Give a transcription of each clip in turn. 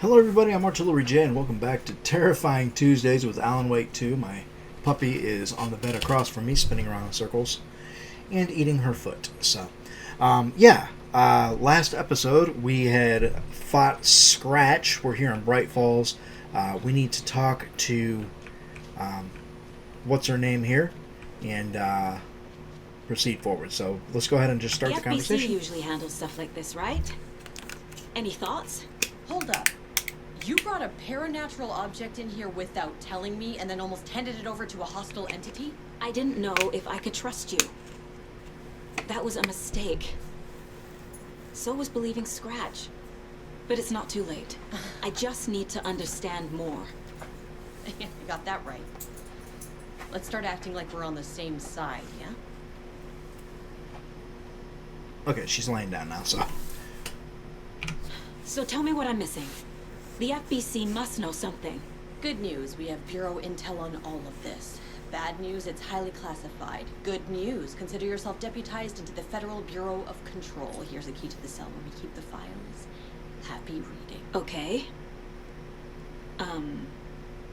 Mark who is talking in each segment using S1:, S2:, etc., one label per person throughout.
S1: Hello, everybody. I'm Artillery J, and welcome back to Terrifying Tuesdays with Alan Wake 2. My puppy is on the bed across from me, spinning around in circles and eating her foot. Last episode we had fought Scratch. We're here in Bright Falls. We need to talk to what's her name here and proceed forward. So let's go ahead and just start the conversation.
S2: The FBC usually handles stuff like this, right? Any thoughts?
S3: Hold up. You brought a paranatural object in here without telling me and then almost handed it over to a hostile entity?
S2: I didn't know if I could trust you. That was a mistake. So was believing Scratch. But it's not too late. I just need to understand more.
S3: You got that right. Let's start acting like we're on the same side, yeah?
S1: Okay, she's laying down now, so...
S2: So tell me what I'm missing. The FBC must know something.
S3: Good news, we have Bureau intel on all of this. Bad news, it's highly classified. Good news, consider yourself deputized into the Federal Bureau of Control. Here's a key to the cell where we keep the files. Happy reading.
S2: Okay.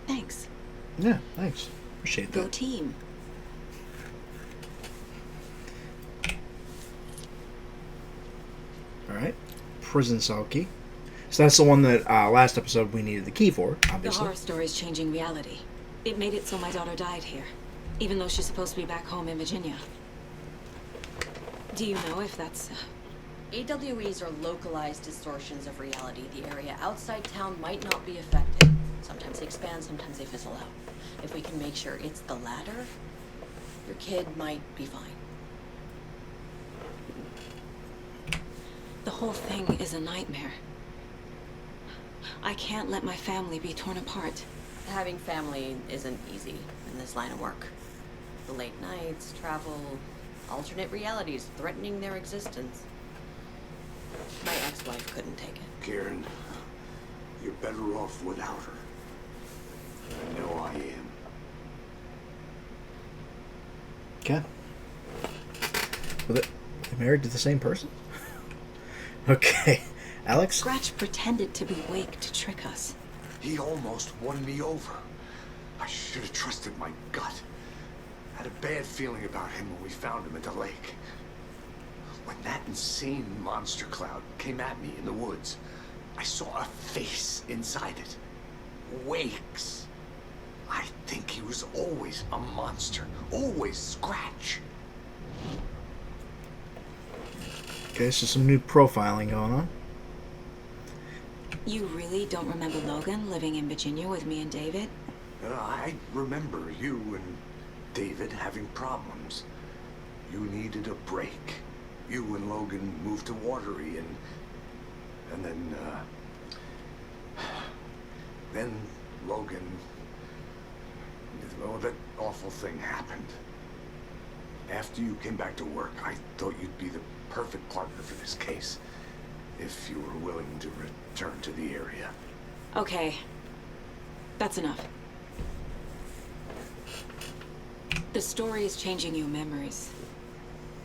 S2: Thanks.
S1: Yeah, thanks. Appreciate that.
S2: Go team.
S1: Alright. Prison cell key. So that's the one that last episode we needed the key for,
S2: The
S1: obviously.
S2: horror story's changing reality. It made it so my daughter died here, even though she's supposed to be back home in Virginia. Do you know if that's...
S3: AWEs are localized distortions of reality. The area outside town might not be affected. Sometimes they expand, sometimes they fizzle out. If we can make sure it's the latter, your kid might be fine.
S2: The whole thing is a nightmare. I can't let my family be torn apart.
S3: Having family isn't easy in this line of work. The late nights, travel, alternate realities threatening their existence. My ex-wife couldn't take it.
S4: Karen, you're better off without her. I know I am.
S1: Okay. Well, they're married to the same person? Okay. Alex?
S2: Scratch pretended to be Wake to trick us.
S4: He almost won me over. I should have trusted my gut. I had a bad feeling about him when we found him at the lake. When that insane monster cloud came at me in the woods, I saw a face inside it. Wake's. I think he was always a monster. Always Scratch.
S1: Okay, so some new profiling going on.
S2: You really don't remember Logan living in Virginia with me and David?
S4: I remember you and David having problems. You needed a break. You and Logan moved to Watery and then Logan, well, that awful thing happened. After you came back to work, I thought you'd be the perfect partner for this case, if you were willing to return to the area.
S2: Okay. That's enough. The story is changing your memories.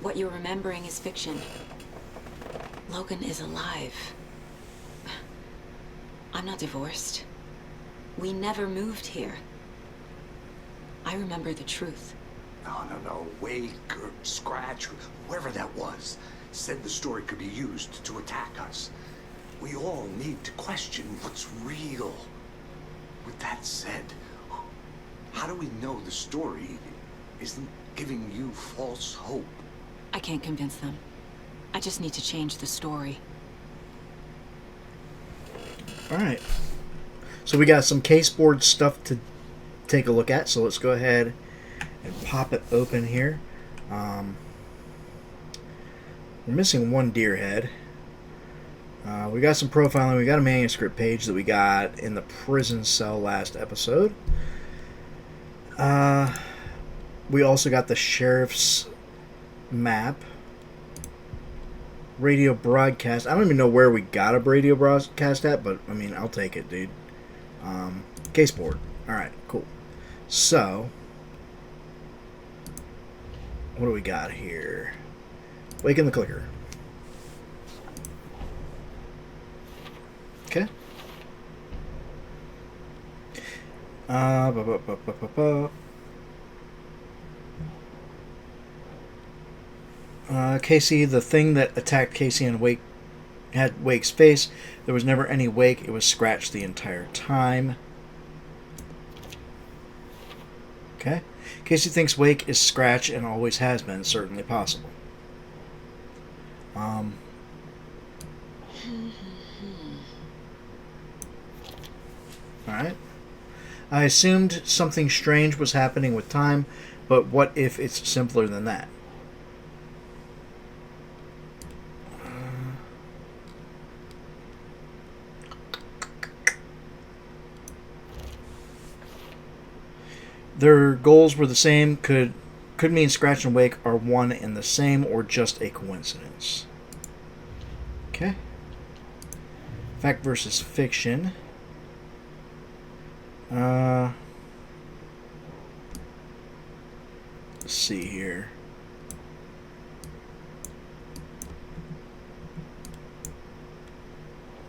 S2: What you're remembering is fiction. Logan is alive. I'm not divorced. We never moved here. I remember the truth.
S4: No. Wake or Scratch, whoever that was, said the story could be used to attack us. We all need to question what's real. With that said, how do we know the story isn't giving you false hope?
S2: I can't convince them. I just need to change the story.
S1: Alright. So we got some case board stuff to take a look at, so let's go ahead and pop it open here. We're missing one deer head. We got some profiling. We got a manuscript page that we got in the prison cell last episode. We also got the sheriff's map. Radio broadcast. I don't even know where we got a radio broadcast at, but I mean, I'll take it, dude. Case board. Alright, cool. So, what do we got here? Wake in the clicker. Okay. Bu- bu- bu- bu- bu- bu. Casey, the thing that attacked Casey and Wake had Wake's face. There was never any Wake. It was Scratch the entire time. Okay. Casey thinks Wake is Scratch and always has been. Certainly possible. Alright. I assumed something strange was happening with time, but what if it's simpler than that? Their goals were the same. Could mean Scratch and Wake are one and the same, or just a coincidence. Okay. Fact versus fiction. Let's see here.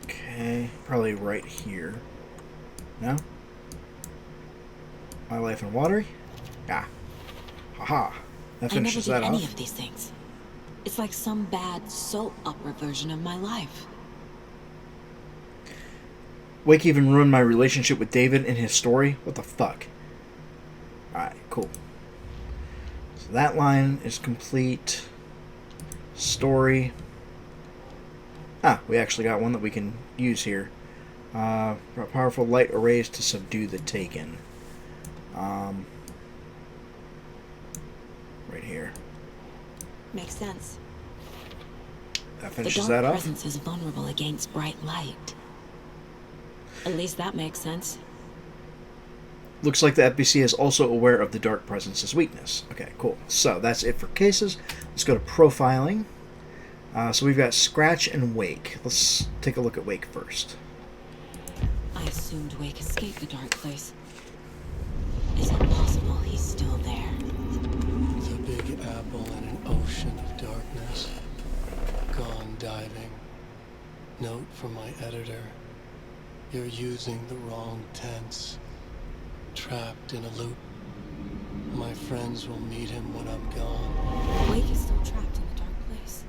S1: Okay, probably right here. No? My Life in Watery? Ah. Haha. That
S2: I never
S1: finishes
S2: did
S1: that
S2: any
S1: off.
S2: of these things. It's like some bad soap opera version of my life.
S1: Wake even ruined my relationship with David in his story. What the fuck? Alright, cool. So that line is complete. Story. Ah, we actually got one that we can use here. Powerful light arrays to subdue the Taken. Right here.
S2: Makes sense.
S1: That
S2: The
S1: finishes
S2: dark
S1: that off.
S2: presence is vulnerable against bright light. At least that makes sense.
S1: Looks like the FBC is also aware of the dark presence's weakness. Okay, cool. So that's it for cases. Let's go to profiling. So we've got Scratch and Wake. Let's take a look at Wake first.
S2: I assumed Wake escaped the dark place. Is it possible he's still there?
S5: The big apple in an ocean of darkness. Gone diving. Note from my editor. You're using the wrong tense. Trapped in a loop. My friends will meet him when I'm gone.
S2: Wake is still trapped in the dark place.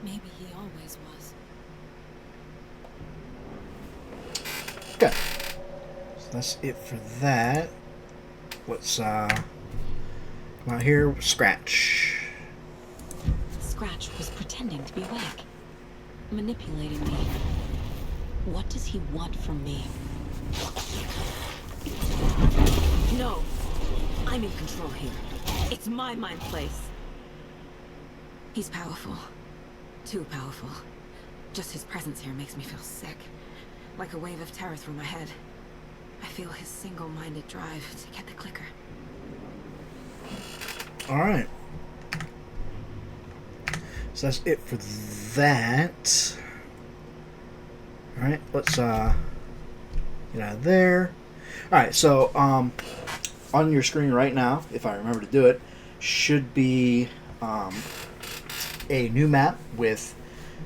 S2: Maybe he always was.
S1: Okay. So that's it for that. Let's come out here. Scratch.
S2: Scratch was pretending to be Wake. Manipulating me. What does he want from me? No! I'm in control here. It's my mind place. He's powerful. Too powerful. Just his presence here makes me feel sick. Like a wave of terror through my head. I feel his single-minded drive to get the clicker.
S1: Alright. So that's it for that. Alright, let's get out of there. Alright, so on your screen right now, if I remember to do it, should be a new map with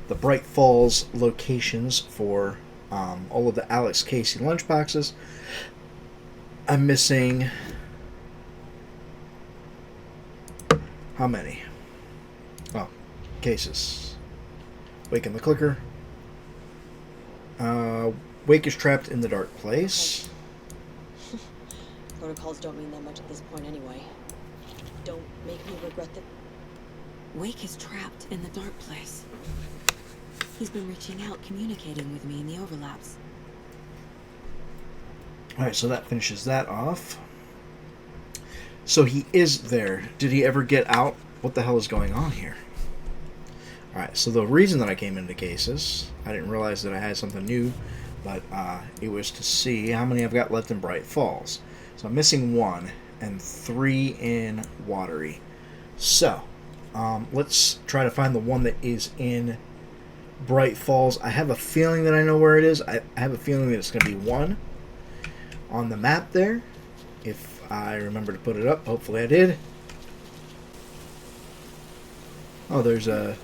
S1: the Bright Falls locations for all of the Alex Casey lunchboxes. I'm missing how many? Oh, cases. Wake in the clicker. Wake is trapped in the dark place.
S3: Protocols don't mean that much at this point anyway. Don't make me regret that.
S2: Wake is trapped in the dark place. He's been reaching out, communicating with me in the overlaps.
S1: Alright, so that finishes that off. So he is there. Did he ever get out? What the hell is going on here? Alright, so the reason that I came into cases, I didn't realize that I had something new, but it was to see how many I've got left in Bright Falls. So I'm missing 1 and 3 in Watery. So, let's try to find the one that is in Bright Falls. I have a feeling that I know where it is. I have a feeling that it's going to be 1 on the map there. If I remember to put it up. Hopefully I did. Oh, there's a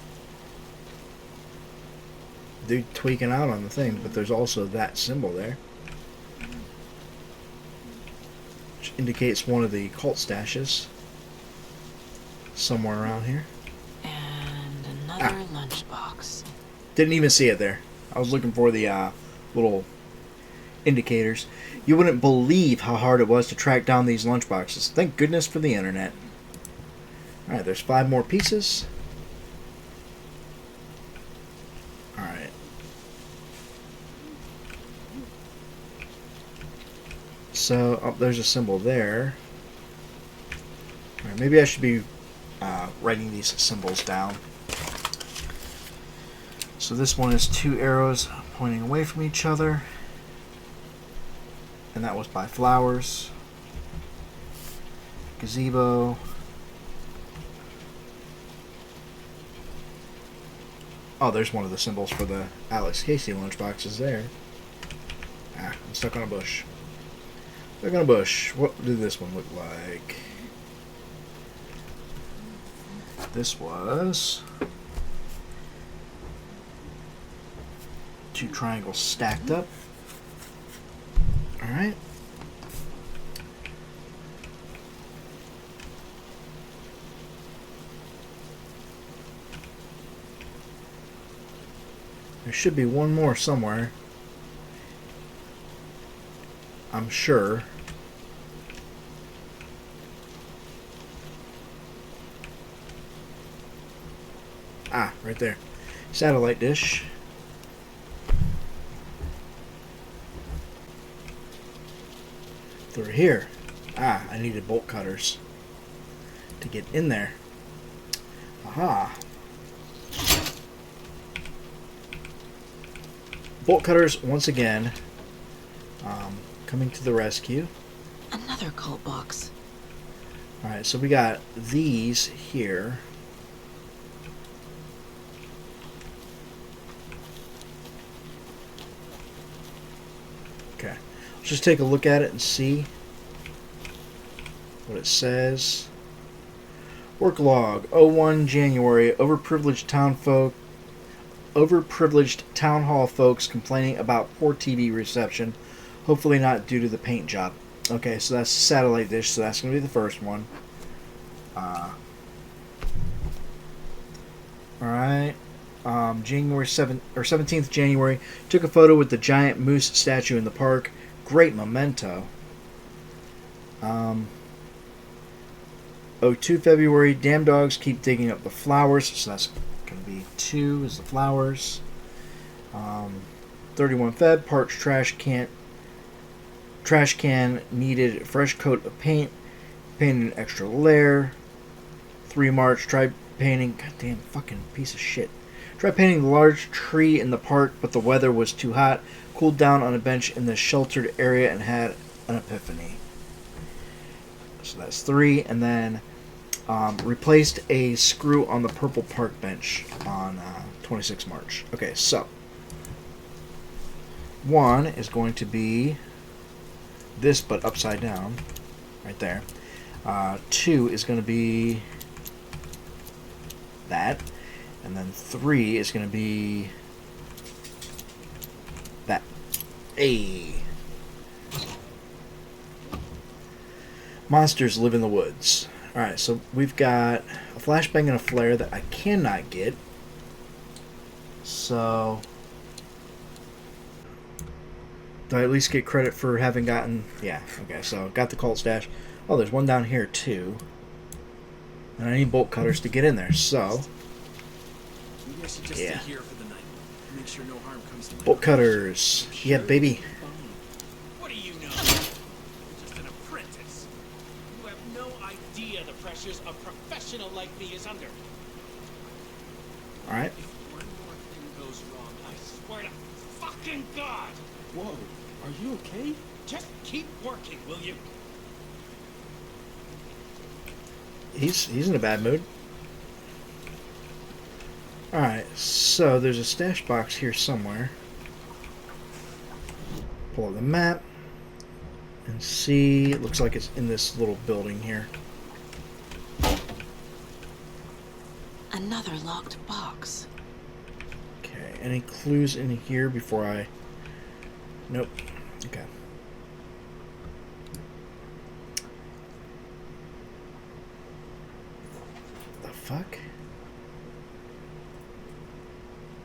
S1: dude tweaking out on the thing, but there's also that symbol there. which indicates one of the cult stashes somewhere around here.
S2: And another lunchbox.
S1: Didn't even see it there. I was looking for the little indicators. You wouldn't believe how hard it was to track down these lunchboxes. Thank goodness for the internet. Alright, there's 5 more pieces. Alright. So, oh, there's a symbol there. Alright, maybe I should be writing these symbols down. So this one is 2 arrows pointing away from each other. And that was by flowers. Gazebo. Oh, there's one of the symbols for the Alex Casey lunchboxes there. Ah, I'm stuck on a bush. Stuck on a bush. What did this one look like? This was 2 triangles stacked up. Alright. There should be one more somewhere. I'm sure. Ah, right there. Satellite dish. Through here. Ah, I needed bolt cutters to get in there. Aha. Bolt cutters, once again, coming to the rescue.
S2: Another cult box.
S1: Alright, so we got these here. Okay. Let's just take a look at it and see what it says. Work log, 01 January, overprivileged town hall folks complaining about poor TV reception, hopefully not due to the paint job. Okay, so that's satellite dish, so that's going to be the first one. Alright. January 17th January, took a photo with the giant moose statue in the park. Great memento. 02 February, damn dogs keep digging up the flowers, so that's going to be 2 is the flowers. 31 Feb, parched trash can needed a fresh coat of paint, painted an extra layer. 3 March, tried painting, goddamn fucking piece of shit. Tried painting the large tree in the park, but the weather was too hot. Cooled down on a bench in the sheltered area and had an epiphany. So that's 3, and then replaced a screw on the purple park bench on 26 March. Okay, so 1 is going to be this, but upside down, right there. 2 is going to be that, and then 3 is going to be that. Hey. Monsters live in the woods. Alright, so we've got a flashbang and a flare that I cannot get. So, do I at least get credit for having gotten... Yeah, okay, so got the cult stash. Oh, there's one down here too. And I need bolt cutters to get in there, so...
S6: Maybe I should just
S1: Yeah.
S6: stay here for the night. Make sure no harm comes to my
S1: Bolt
S6: life.
S1: cutters.
S6: I'm
S1: Yeah,
S6: sure
S1: baby.
S6: it'll be fine. What do you know? You're just an apprentice. You have no idea the pressures a professional like me is under.
S1: Alright.
S6: If one more thing goes wrong, I swear to fucking God!
S5: Whoa, are you okay?
S6: Just keep working, will you?
S1: He's in a bad mood. Alright, so there's a stash box here somewhere. Pull up the map and see. It looks like it's in this little building here.
S2: Another locked box.
S1: Okay, any clues in here before I... Nope. Okay. fuck?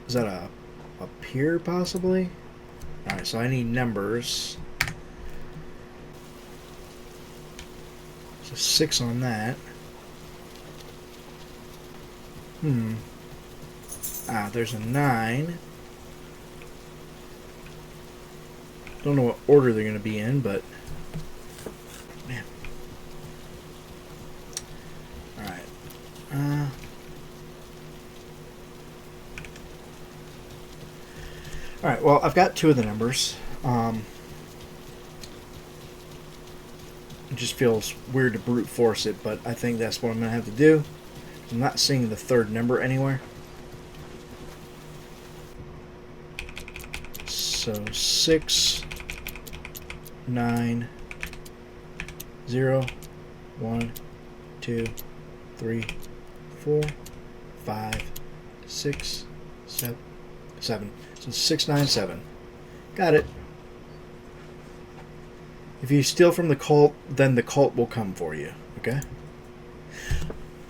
S1: Is that a pier, possibly? Alright, so I need numbers. So 6 on that. There's a 9. Don't know what order they're going to be in, but... Man. Alright. Alright, well, I've got 2 of the numbers. It just feels weird to brute force it, but I think that's what I'm going to have to do. I'm not seeing the 3rd number anywhere. So 6, 9, 0, 1, 2, 3, 4, 5, 6, 7. So 697. Got it. If you steal from the cult, then the cult will come for you. Okay?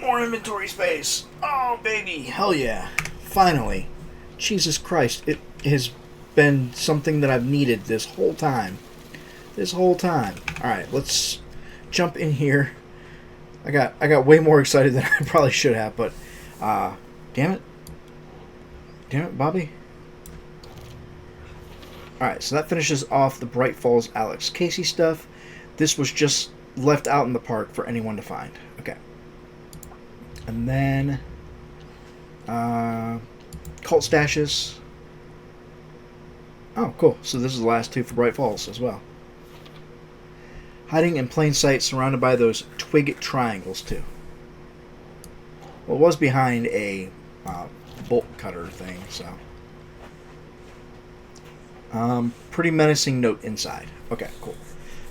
S1: More inventory space. Oh, baby. Hell yeah. Finally. Jesus Christ. It has been something that I've needed this whole time. Alright, let's jump in here. I got way more excited than I probably should have, but damn it, Bobby. Alright, so that finishes off the Bright Falls Alex Casey stuff. This was just left out in the park for anyone to find. Okay. And then cult stashes. Oh, cool. So this is the last 2 for Bright Falls as well. Hiding in plain sight, surrounded by those twig triangles, too. Well, it was behind a bolt cutter thing, so... pretty menacing note inside. Okay, cool.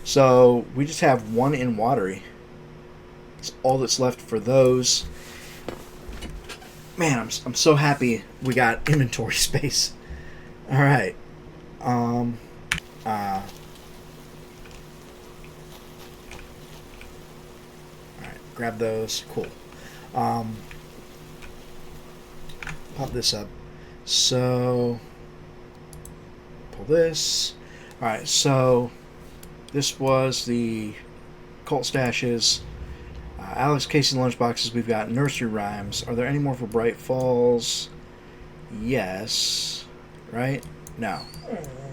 S1: So, we just have 1 in watery. That's all that's left for those. Man, I'm so happy we got inventory space. Alright. Alright, grab those. Cool. Pop this up. So, pull this. Alright, so this was the cult stashes. Alex Casey lunchboxes. We've got nursery rhymes. Are there any more for Bright Falls? Yes. Right? No.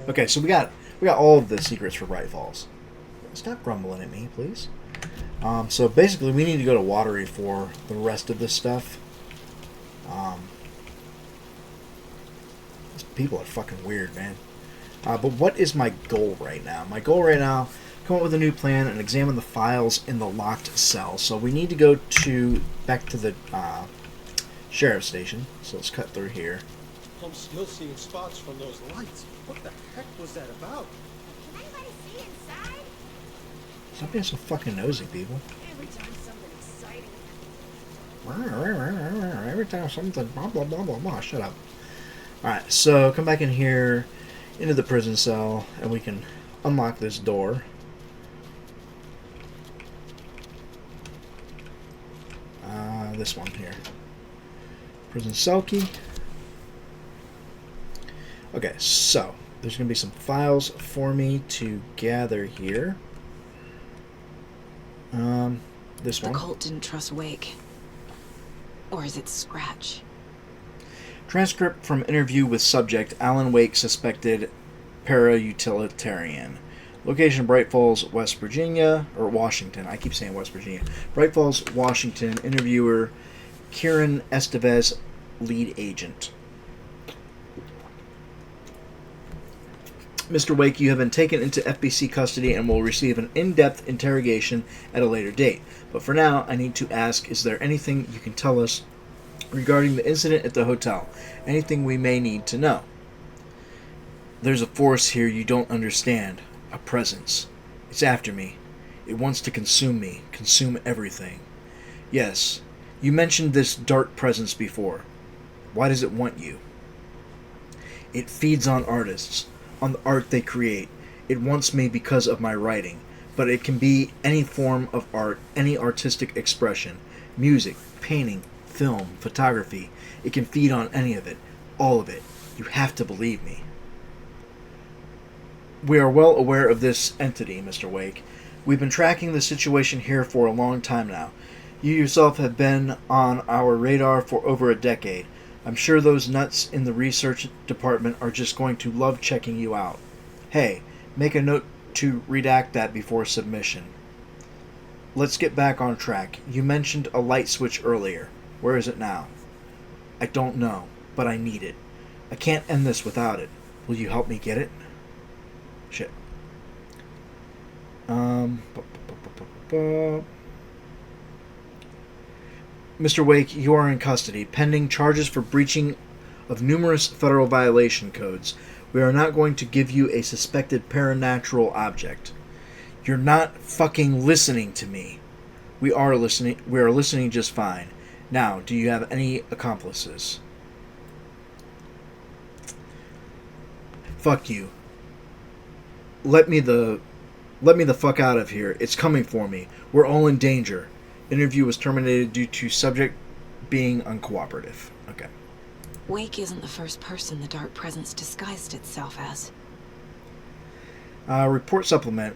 S1: Okay, so we got all of the secrets for Bright Falls. Stop grumbling at me, please. So basically, we need to go to Watery for the rest of this stuff. These people are fucking weird, man. But what is my goal right now? My goal right now, come up with a new plan and examine the files in the locked cell. So we need to go back to the sheriff's station. So let's cut through here.
S7: I'm still seeing spots from those lights. What the heck was that about?
S8: Can anybody see inside?
S1: Stop being so fucking nosy, people.
S8: Every time something exciting
S1: Every time something blah blah blah blah blah. Shut up. Alright, so come back in here into the prison cell and we can unlock this door. This one here. Prison cell key. Okay, so there's going to be some files for me to gather here. This
S2: The
S1: one.
S2: cult didn't trust Wake. Or is it Scratch?
S1: Transcript from interview with subject Alan Wake, suspected para-utilitarian. Location Bright Falls, West Virginia, or Washington. I keep saying West Virginia. Bright Falls, Washington. Interviewer Kieran Estevez, lead agent. Mr. Wake, you have been taken into FBC custody and will receive an in-depth interrogation at a later date. But for now, I need to ask, is there anything you can tell us regarding the incident at the hotel? Anything we may need to know? There's a force here you don't understand. A presence. It's after me. It wants to consume me. Consume everything. Yes, you mentioned this dark presence before. Why does it want you? It feeds on artists, on the art they create. It wants me because of my writing, but it can be any form of art, any artistic expression, music, painting, film, photography. It can feed on any of it. All of it. You have to believe me. We are well aware of this entity, Mr. Wake. We've been tracking the situation here for a long time now. You yourself have been on our radar for over a decade. I'm sure those nuts in the research department are just going to love checking you out. Hey, make a note to redact that before submission. Let's get back on track. You mentioned a light switch earlier. Where is it now? I don't know, but I need it. I can't end this without it. Will you help me get it? Shit. Mr. Wake, you are in custody, pending charges for breaching of numerous federal violation codes. We are not going to give you a suspected paranatural object. You're not fucking listening to me. We are listening. We are listening just fine. Now, do you have any accomplices? Fuck you. Let me the fuck out of here. It's coming for me. We're all in danger. Interview was terminated due to subject being uncooperative. Okay.
S2: Wake isn't the first person the Dark Presence disguised itself as.
S1: Report supplement.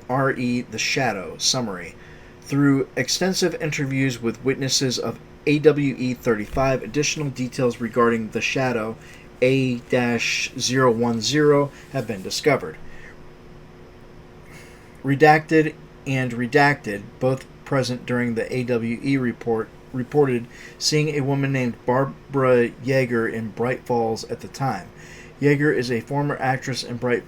S1: R.E. The Shadow. Summary. Through extensive interviews with witnesses of AWE-35, additional details regarding the Shadow A-010 have been discovered. Redacted and Redacted, both present during the AWE report, reported seeing a woman named Barbara Yeager in Bright Falls at the time. Yeager is a former actress and Bright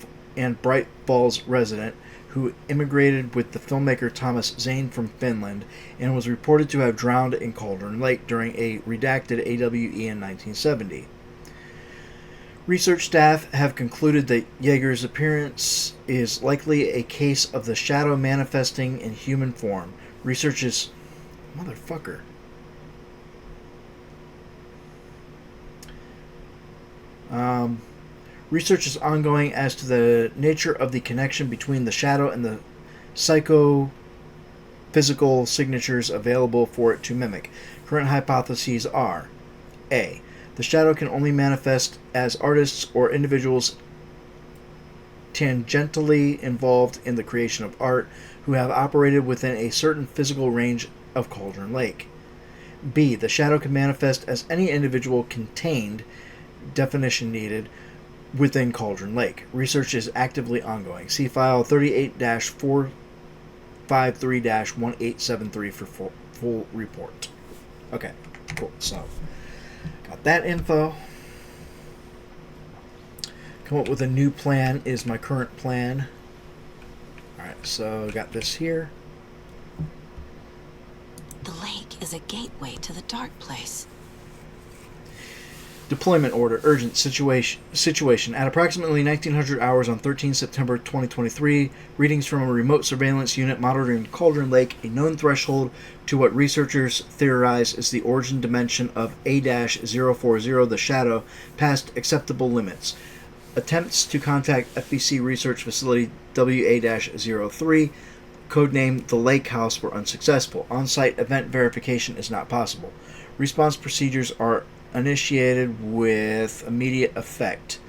S1: Falls resident who immigrated with the filmmaker Thomas Zane from Finland and was reported to have drowned in Cauldron Lake during a redacted AWE in 1970. Research staff have concluded that Yeager's appearance is likely a case of the Shadow manifesting in human form. Research is... Motherfucker. Research is ongoing as to the nature of the connection between the Shadow and the psychophysical signatures available for it to mimic. Current hypotheses are: A. The Shadow can only manifest as artists or individuals tangentially involved in the creation of art who have operated within a certain physical range of Cauldron Lake. B. The Shadow can manifest as any individual contained, definition needed, within Cauldron Lake. Research is actively ongoing. See file 38-453-1873 for full report. Okay, cool. So, got that info. Come up with a new plan is my current plan. Alright, so got this here.
S2: The lake is a gateway to the dark place.
S1: Deployment order. Urgent situation. At approximately 1900 hours on 13 September 2023, readings from a remote surveillance unit monitoring Cauldron Lake, a known threshold to what researchers theorize is the origin dimension of A-040, the Shadow, passed acceptable limits. Attempts to contact FBC Research Facility WA-03, codenamed the Lake House, were unsuccessful. On-site event verification is not possible. Response procedures are initiated with immediate effect.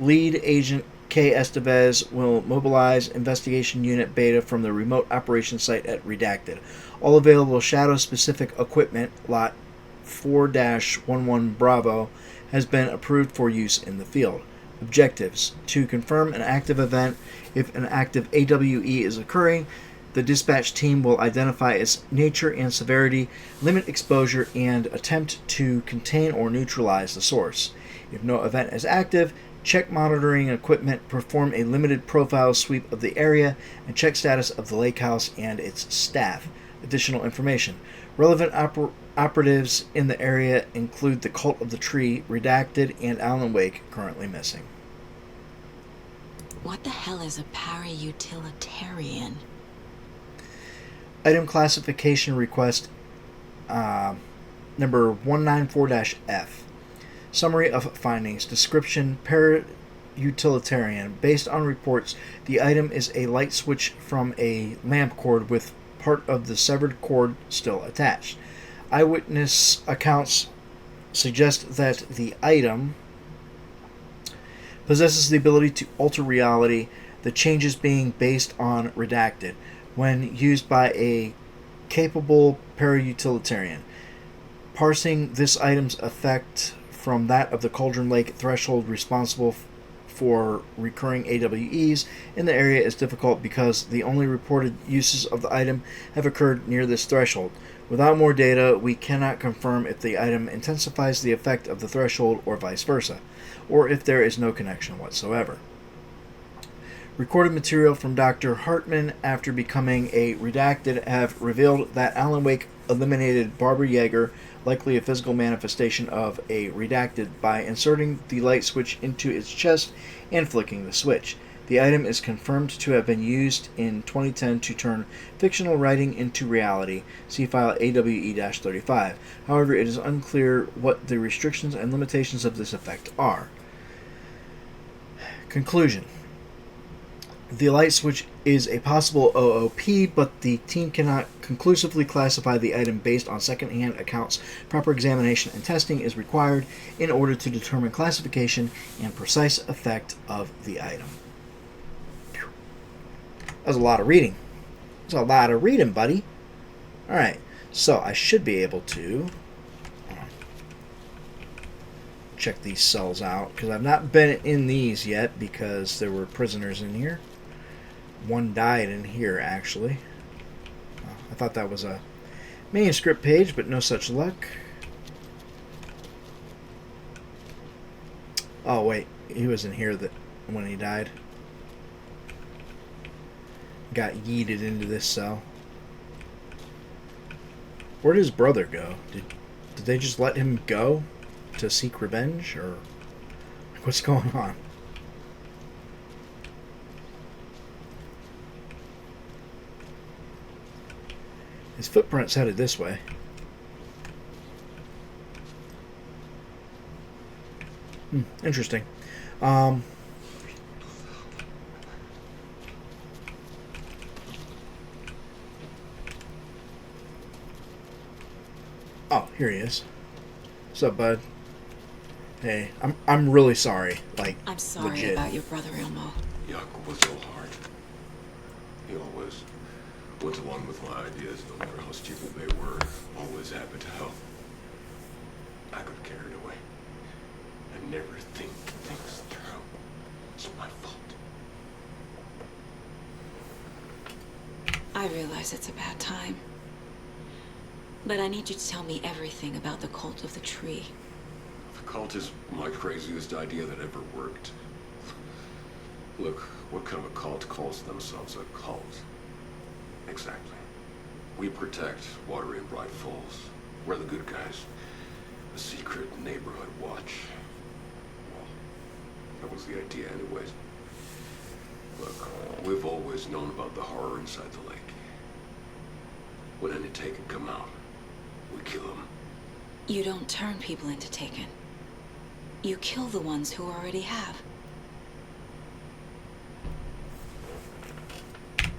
S1: Lead agent K. Estevez will mobilize investigation unit Beta from the remote operations site at Redacted. All available Shadow-specific equipment, Lot 4-11 Bravo, has been approved for use in the field. Objectives: to confirm an active event. If an active AWE is occurring, the dispatch team will identify its nature and severity, limit exposure, and attempt to contain or neutralize the source. If no event is active, check monitoring equipment, perform a limited profile sweep of the area, and check status of the lake house and its staff. Additional information. Relevant operatives in the area include the Cult of the Tree, Redacted, and Alan Wake, currently missing.
S2: What the hell is a para-utilitarian?
S1: Item classification request number 194-F. Summary of findings. Description: para-utilitarian. Based on reports, the item is a light switch from a lamp cord with part of the severed cord still attached. eyewitness accounts suggest that the item possesses the ability to alter reality, the changes being based on redacted, when used by a capable para-utilitarian. Parsing this item's effect from that of the Cauldron Lake threshold responsible for recurring AWEs in the area is difficult because the only reported uses of the item have occurred near this threshold. Without more data, we cannot confirm if the item intensifies the effect of the threshold or vice versa, or if there is no connection whatsoever. Recorded material from Dr. Hartman after becoming a redacted have revealed that Alan Wake eliminated Barbara Yeager, likely a physical manifestation of a redacted, by inserting the light switch into its chest and flicking the switch. The item is confirmed to have been used in 2010 to turn fictional writing into reality. See file AWE-35. However, it is unclear what the restrictions and limitations of this effect are. Conclusion. The light switch is a possible OOP, but the team cannot conclusively classify the item based on second-hand accounts. Proper examination and testing is required in order to determine classification and precise effect of the item. That was a lot of reading. That's a lot of reading, buddy. Alright, so I should be able to check these cells out, because I've not been in these yet because there were prisoners in here. One died in here, actually. I thought that was a manuscript page, but no such luck. Oh, wait. He was in here when he died. Got yeeted into this cell. Where did his brother go? Did they just let him go to seek revenge? Or what's going on? His footprint's headed this way. Interesting. Oh, here he is. What's up, bud? Hey, I'm really sorry. Like,
S2: I'm sorry
S1: legit.
S2: about your brother, Ilmo.
S9: Jakob was so hard. He always went along with my ideas, no matter how stupid they were. Always happy to help. I got carried away. I never think things through. It's my fault.
S2: I realize it's a bad time. But I need you to tell me everything about the Cult of the Tree.
S9: The cult is my craziest idea that ever worked. Look, what kind of a cult calls themselves a cult? Exactly. We protect Water in Bright Falls. We're the good guys. A secret neighborhood watch. Well, that was the idea anyways. Look, we've always known about the horror inside the lake. When any Taken come out, we kill them.
S2: You don't turn people into Taken. You kill the ones who already have.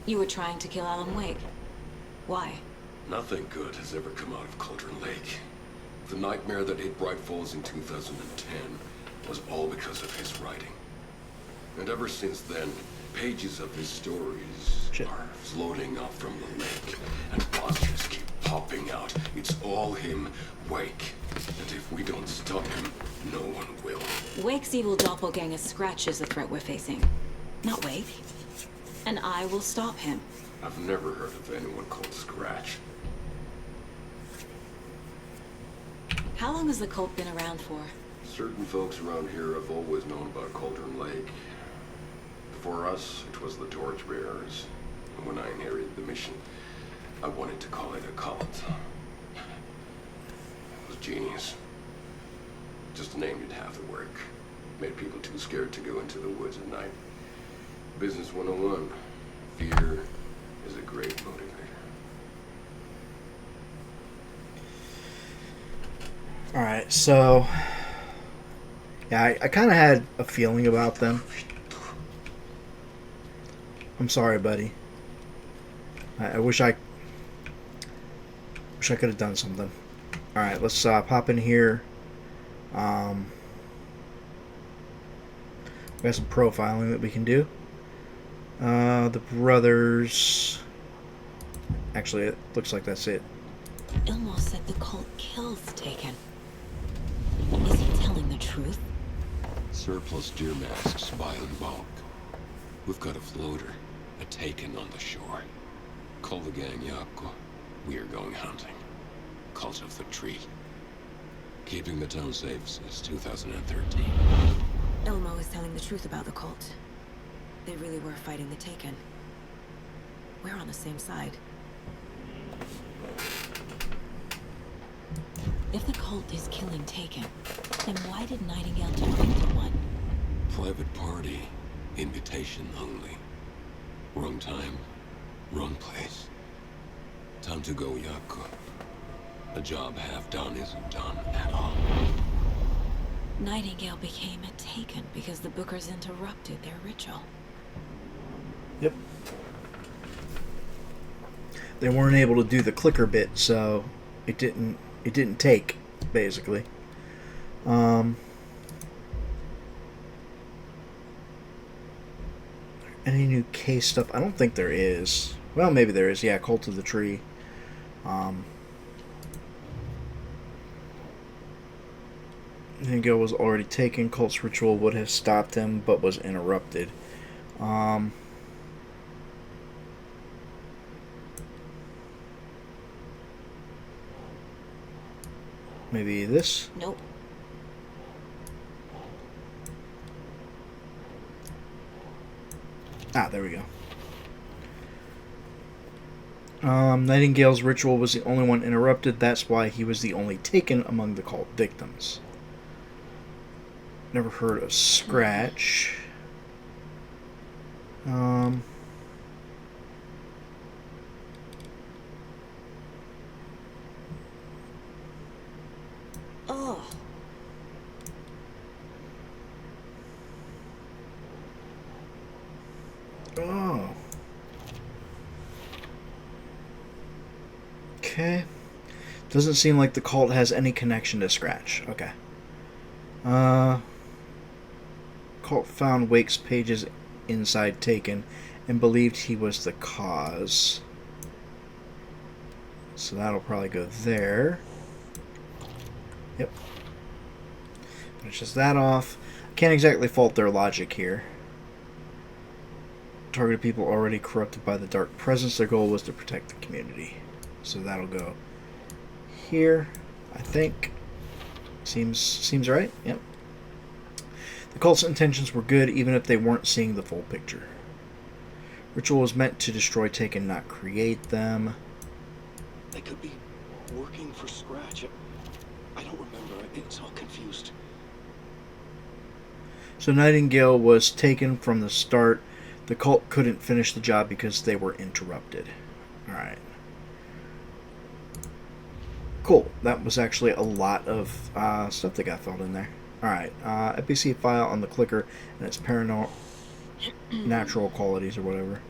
S2: You were trying to kill Alan Wake. Why?
S9: Nothing good has ever come out of Cauldron Lake. The nightmare that hit Bright Falls in 2010 was all because of his writing. And ever since then, pages of his stories are floating up from the lake, and monsters keep popping out. It's all him, Wake. And if we don't stop him, no one will.
S2: Wake's evil doppelganger Scratch is the threat we're facing, not Wake. And I will stop him.
S9: I've never heard of anyone called Scratch.
S2: How long has the cult been around for?
S9: Certain folks around here have always known about Cauldron Lake. For us, it was the Torchbearers. And when I inherited the mission, I wanted to call it a cult. It was genius. Just a name did half the work. Made people too scared to go into the woods at night. Business 101. Fear is a great motivator.
S1: Alright, so... yeah, I kind of had a feeling about them. I'm sorry, buddy. I wish I could have done something. Alright, let's pop in here. We got some profiling that we can do. The brothers... Actually, it looks like that's it.
S2: Ilmo said the cult kills Taken. Is he telling the truth?
S9: Surplus deer masks by in bulk. We've got a floater, a Taken on the shore. Call the gang Yako. We are going hunting. Cult of the Tree. Keeping the town safe since 2013.
S2: Ilmo is telling the truth about the cult. They really were fighting the Taken. We're on the same side. If the cult is killing Taken, then why did Nightingale turn into one?
S9: Private party. Invitation only. Wrong time. Wrong place. Time to go, Yako. A job half done isn't done at all.
S2: Nightingale became a Taken because the Bookers interrupted their ritual.
S1: Yep. They weren't able to do the clicker bit, so it didn't take, basically. Any new case stuff? I don't think there is. Well, maybe there is. Yeah, Cult of the Tree. Nightingale was already taken. Cult's ritual would have stopped him, but was interrupted. Maybe this?
S2: Nope.
S1: Ah, there we go. Nightingale's ritual was the only one interrupted. That's why he was the only Taken among the cult victims. Never heard of Scratch.
S2: Oh.
S1: Oh. Okay. Doesn't seem like the cult has any connection to Scratch. Okay. Cult found Wake's pages inside Taken and believed he was the cause. So that'll probably go there. Yep. Finishes that off. Can't exactly fault their logic here. Targeted people already corrupted by the dark presence. Their goal was to protect the community. So that'll go here, I think. Seems right. Yep. The cult's intentions were good, even if they weren't seeing the full picture. Ritual was meant to destroy Taken, not create them.
S5: They could be working for Scratch. I don't remember. It's all confused.
S1: So Nightingale was taken from the start. The cult couldn't finish the job because they were interrupted. Alright. Cool. That was actually a lot of stuff that got filled in there. Alright. FBC file on the clicker and its natural qualities or whatever.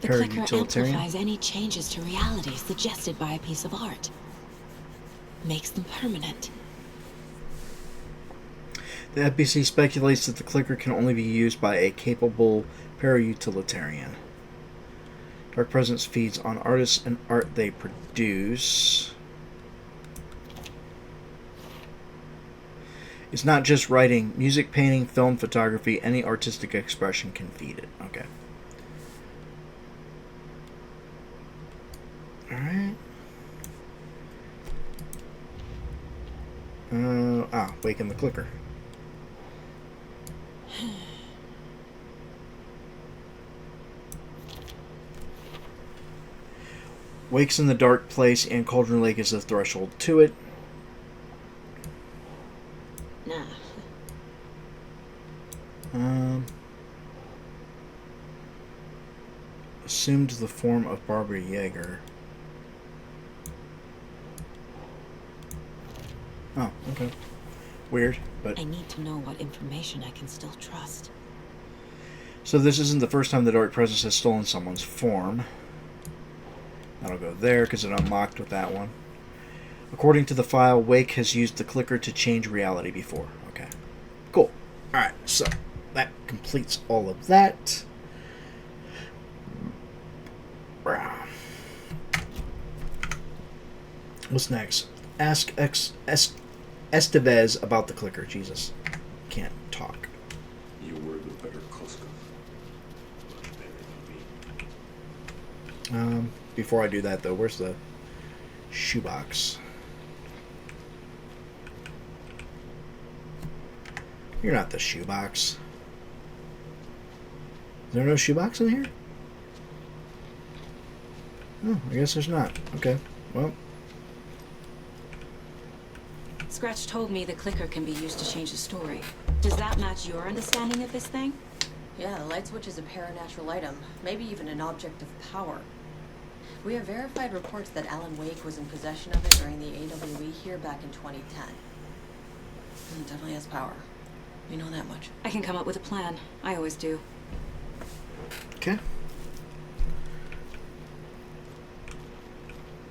S2: The clicker
S1: Para-utilitarian.
S2: amplifies any changes to reality suggested by a piece of art. Makes them permanent.
S1: The FBC speculates that the clicker can only be used by a capable para-utilitarian. Dark Presence feeds on artists and art they produce. It's not just writing. Music, painting, film, photography, any artistic expression can feed it. Okay. Alright. Waken the clicker. Wake's in the dark place, and Cauldron Lake is the threshold to it.
S2: Nah.
S1: Assumed the form of Barbara Yeager. Oh, okay. Weird, but...
S2: I need to know what information I can still trust.
S1: So this isn't the first time the Dark Presence has stolen someone's form. That'll go there because it unlocked with that one. According to the file, Wake has used the clicker to change reality before. Okay. Cool. Alright, so that completes all of that. What's next? Ask Estevez about the clicker. Jesus. Can't talk.
S9: You were the better Koskov. Much better than me.
S1: Before I do that, though, where's the shoebox? You're not the shoebox. Is there no shoebox in here? Oh, I guess there's not. Okay, well.
S2: Scratch told me the clicker can be used to change the story. Does that match your understanding of this thing?
S3: Yeah, the light switch is a paranatural item, maybe even an object of power. We have verified reports that Alan Wake was in possession of it during the AWE here back in 2010. It definitely has power. We know that much.
S2: I can come up with a plan. I always do.
S1: Okay.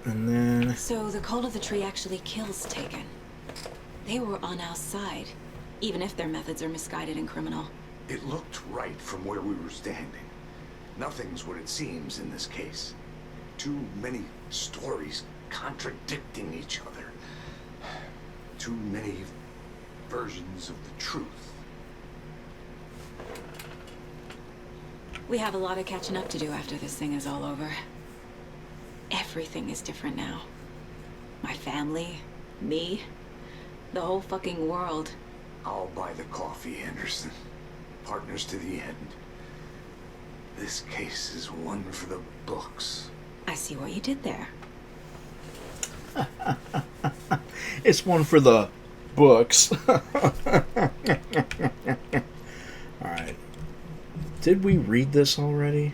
S1: And then...
S2: So the Cult of the Tree actually kills Taken. They were on our side, even if their methods are misguided and criminal.
S4: It looked right from where we were standing. Nothing's what it seems in this case. Too many stories contradicting each other. Too many versions of the truth.
S2: We have a lot of catching up to do after this thing is all over. Everything is different now. My family, me, the whole fucking world.
S4: I'll buy the coffee, Anderson. Partners to the end. This case is one for the books.
S2: I see what you did there.
S1: It's one for the books. Alright. Did we read this already?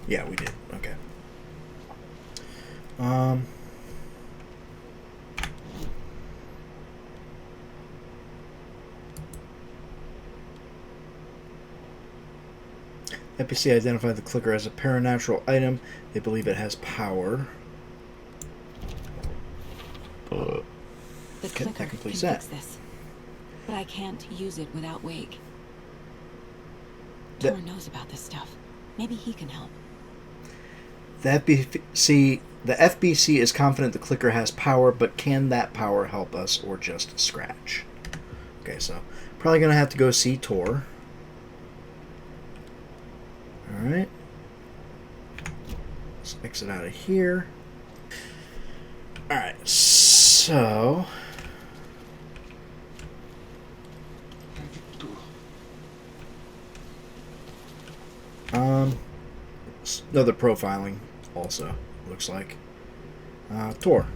S1: Yeah, we did. Okay. FBC identified the clicker as a paranatural item. They believe it has power.
S2: The
S1: Okay,
S2: clicker
S1: that
S2: can
S1: completes
S2: fix
S1: that.
S2: this. But I can't use it without Wake.
S1: That-
S2: Tor knows about this stuff. Maybe he can help.
S1: The FBC is confident the clicker has power, but can that power help us or just Scratch? Okay, so probably going to have to go see Tor. Alright. Let's exit out of here. Alright, so... Another profiling also, looks like. Tor.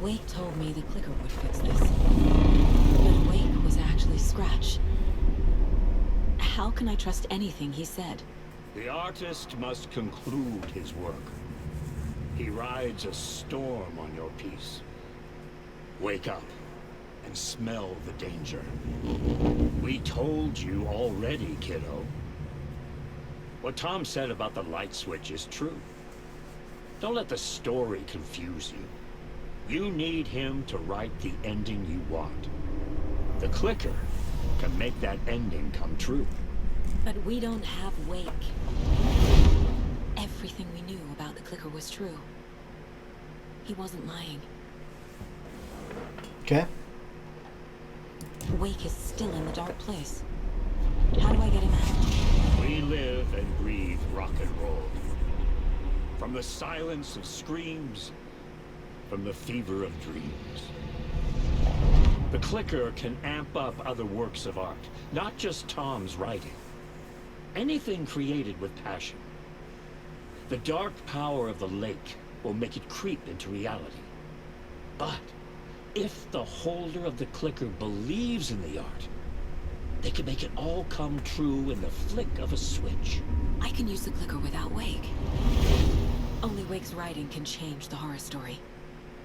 S2: Wake told me the clicker would fix this. But Wake was actually Scratch. How can I trust anything he said?
S10: The artist must conclude his work. He rides a storm on your piece. Wake up and smell the danger. We told you already, kiddo. What Tom said about the light switch is true. Don't let the story confuse you. You need him to write the ending you want. The clicker can make that ending come true.
S2: But we don't have Wake. Everything we knew about the clicker was true. He wasn't lying.
S1: Okay.
S2: Wake is still in the dark place. How do I get him out?
S10: We live and breathe rock and roll. From the silence of screams, from the fever of dreams. The clicker can amp up other works of art, not just Tom's writing. Anything created with passion. The dark power of the lake will make it creep into reality. But if the holder of the clicker believes in the art, they can make it all come true in the flick of a switch.
S2: I can use the clicker without Wake. Only Wake's writing can change the horror story.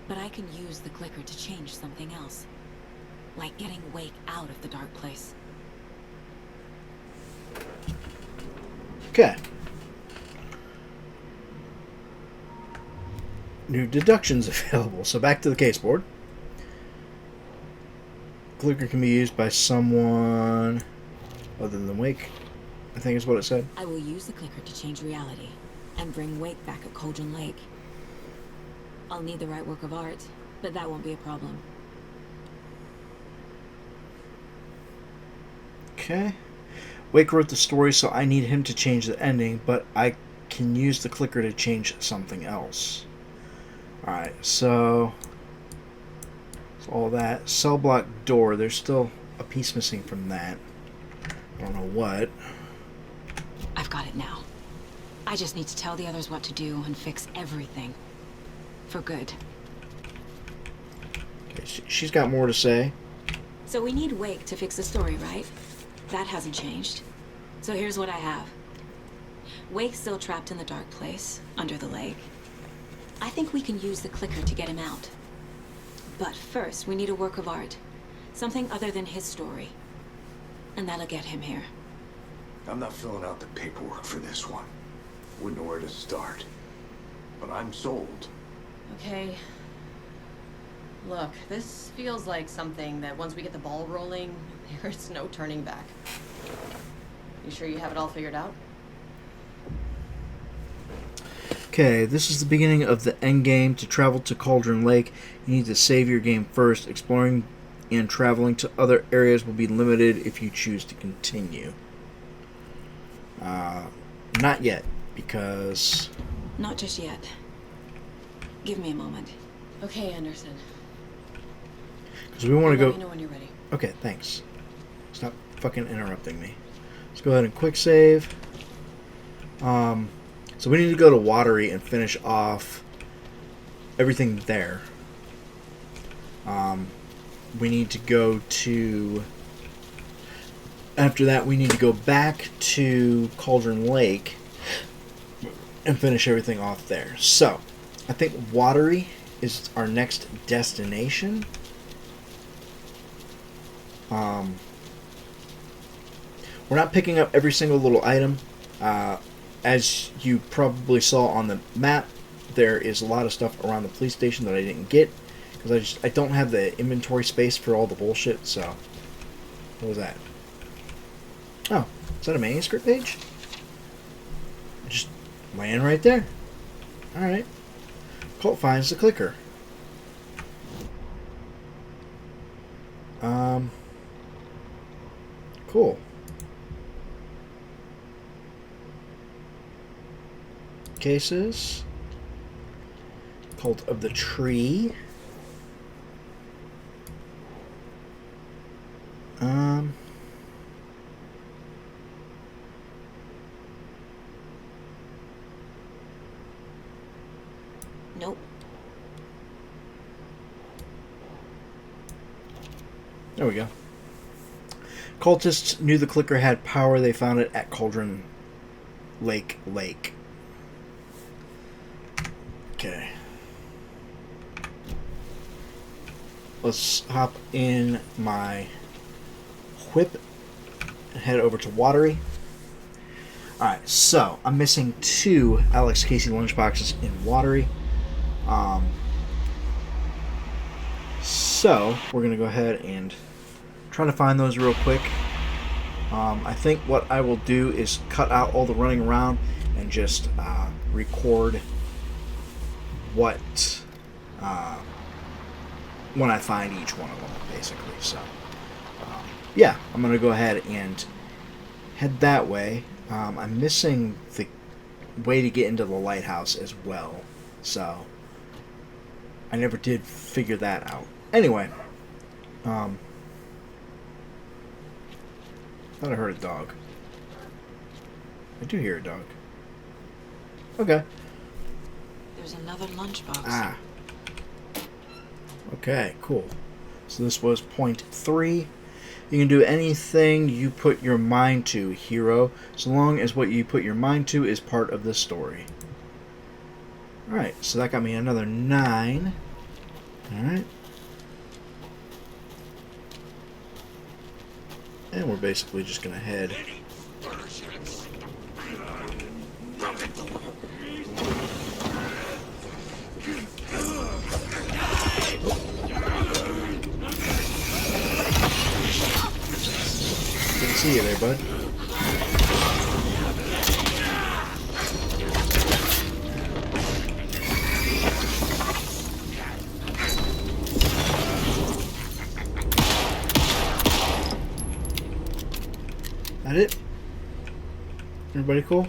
S2: But I can use the clicker to change something else. Like getting Wake out of the dark place.
S1: Okay. New deductions available. So back to the case board. Clicker can be used by someone other than Wake, I think is what it said.
S2: I will use the clicker to change reality and bring Wake back at Cauldron Lake. I'll need the right work of art, but that won't be a problem.
S1: Okay. Wake wrote the story, so I need him to change the ending, but I can use the clicker to change something else. Alright, so all that. Cell block door, there's still a piece missing from that. I don't know what.
S2: I've got it now. I just need to tell the others what to do and fix everything. For good.
S1: Okay, she's got more to say.
S2: So we need Wake to fix the story, right? That hasn't changed. So here's what I have. Wake's still trapped in the dark place, under the lake. I think we can use the clicker to get him out. But first, we need a work of art. Something other than his story. And that'll get him here.
S4: I'm not filling out the paperwork for this one. Wouldn't know where to start. But I'm sold.
S3: Okay. Look, this feels like something that once we get the ball rolling, there's no turning back. You sure you have it all figured out?
S1: Okay, this is the beginning of the end game. To travel to Cauldron Lake, you need to save your game first. Exploring and traveling to other areas will be limited if you choose to continue. Not yet, because...
S2: Not just yet. Give me a moment.
S3: Okay, Anderson.
S1: Because we want to go...
S3: Let me know when you're ready.
S1: Okay, thanks. Stop fucking interrupting me. Let's go ahead and quick save. So we need to go to Watery and finish off everything there. We need to go to... After that, we need to go back to Cauldron Lake and finish everything off there. So, I think Watery is our next destination. We're not picking up every single little item. As you probably saw on the map, there is a lot of stuff around the police station that I didn't get because I don't have the inventory space for all the bullshit. So, what was that? Oh, is that a manuscript page? Just laying right there. Alright. Colt finds the clicker. Cool. Cases. Cult of the Tree.
S2: Nope.
S1: There we go. Cultists knew the clicker had power. They found it at Cauldron Lake. Okay. Let's hop in my whip and head over to Watery. Alright, so I'm missing 2 Alex Casey lunchboxes in Watery. So we're going to go ahead and try to find those real quick. I think what I will do is cut out all the running around and just record what when I find each one of them, basically. So yeah, I'm going to go ahead and head that way. I'm missing the way to get into the lighthouse as well, so I never did figure that out. Anyway, thought I heard a dog. I do hear a dog. Okay.
S2: There's another lunchbox.
S1: Ah. Okay, cool. So this was point 3. You can do anything you put your mind to, hero, so long as what you put your mind to is part of the story. Alright, so that got me another 9. Alright. And we're basically just going to head Didn't see you there, bud. That it? Everybody cool?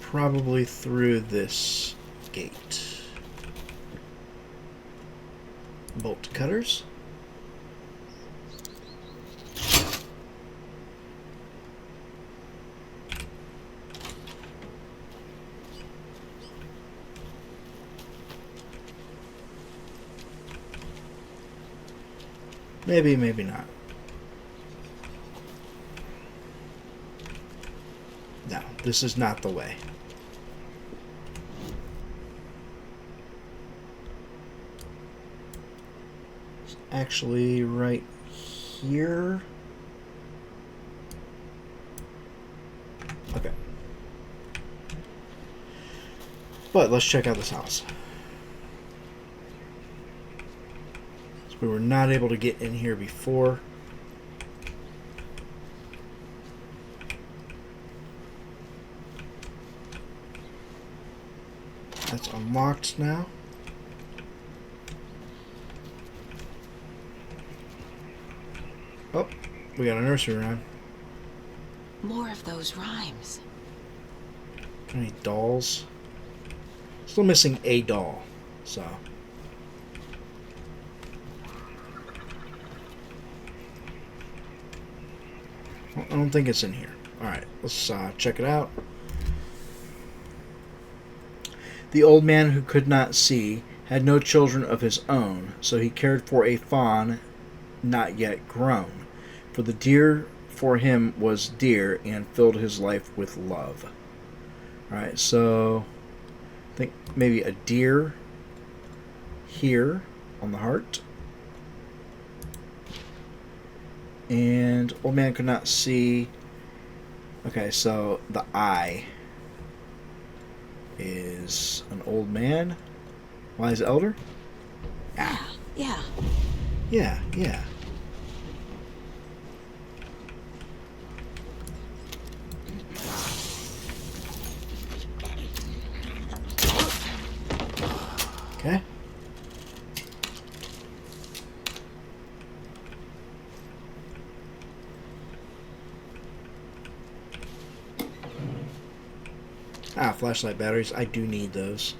S1: Probably through this gate. Bolt cutters. Maybe, maybe not. No, this is not the way. It's actually right here. Okay. But let's check out this house. We were not able to get in here before. That's unlocked now. Oh, we got a nursery rhyme.
S2: More of those rhymes.
S1: Any dolls? Still missing a doll, so. I don't think it's in here. Alright, let's check it out. The old man who could not see had no children of his own, so he cared for a fawn not yet grown. For the deer for him was dear and filled his life with love. Alright, so I think maybe a deer here on the heart. And old man could not see. Okay, so the eye is an old man. Wise elder? Ah.
S2: Yeah.
S1: Yeah, yeah. Okay. Ah, flashlight batteries. I do need those.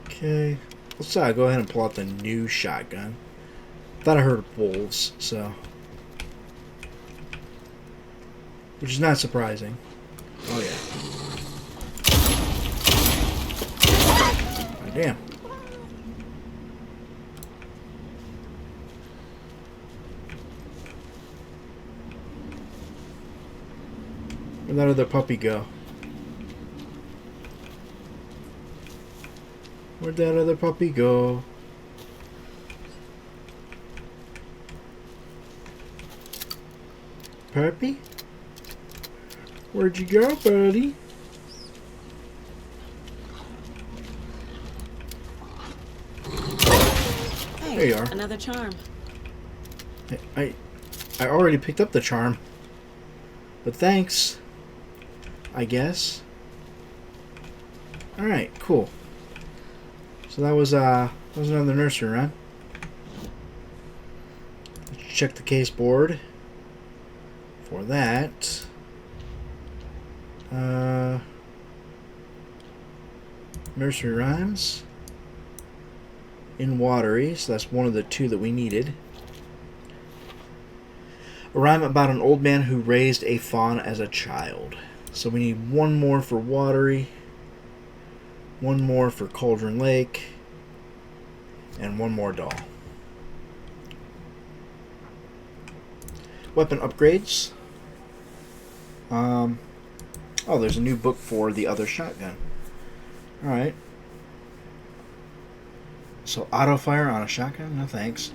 S1: Okay. Let's go ahead and pull out the new shotgun. Thought I heard wolves, so. Which is not surprising. Oh, yeah. Oh, damn. Where'd that other puppy go? Where'd that other puppy go? Puppy? Where'd you go, buddy?
S2: Hey,
S1: there you are.
S2: Another charm.
S1: I already picked up the charm. But thanks. I guess. Alright, cool. So that was another nursery run. Let's check the case board for that. Nursery rhymes. In watery, so that's one of the two that we needed. A rhyme about an old man who raised a fawn as a child. So we need one more for watery, one more for Cauldron Lake, and one more doll. weapon upgrades. Oh, there's a new book for the other shotgun. Alright. So, auto fire on a shotgun? No thanks.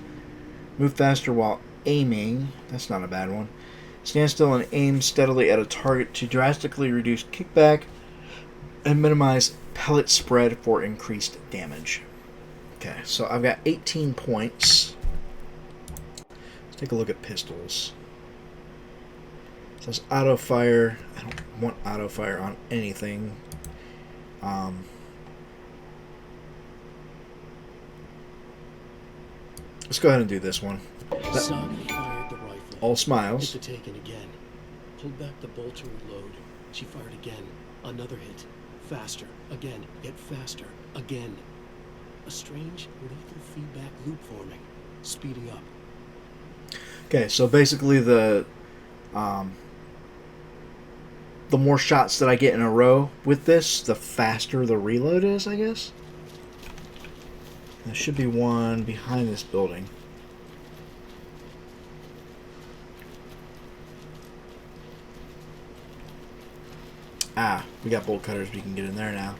S1: Move faster while aiming. That's not a bad one. Stand still and aim steadily at a target to drastically reduce kickback and minimize pellet spread for increased damage. Okay, so I've got 18 points. Let's take a look at pistols. It says auto fire. I don't want auto fire on anything. Let's go ahead and do this one.
S5: Saga fired the rifle.
S1: All smiles.
S5: Hit the taken again. Pulled back the bolt to reload. She fired again. Another hit. Faster. Again. Yet faster. Again. A strange, lethal feedback loop forming. Speeding up.
S1: Okay, so basically the more shots that I get in a row with this, the faster the reload is, I guess. There should be one behind this building. Ah, we got bolt cutters. We can get in there now.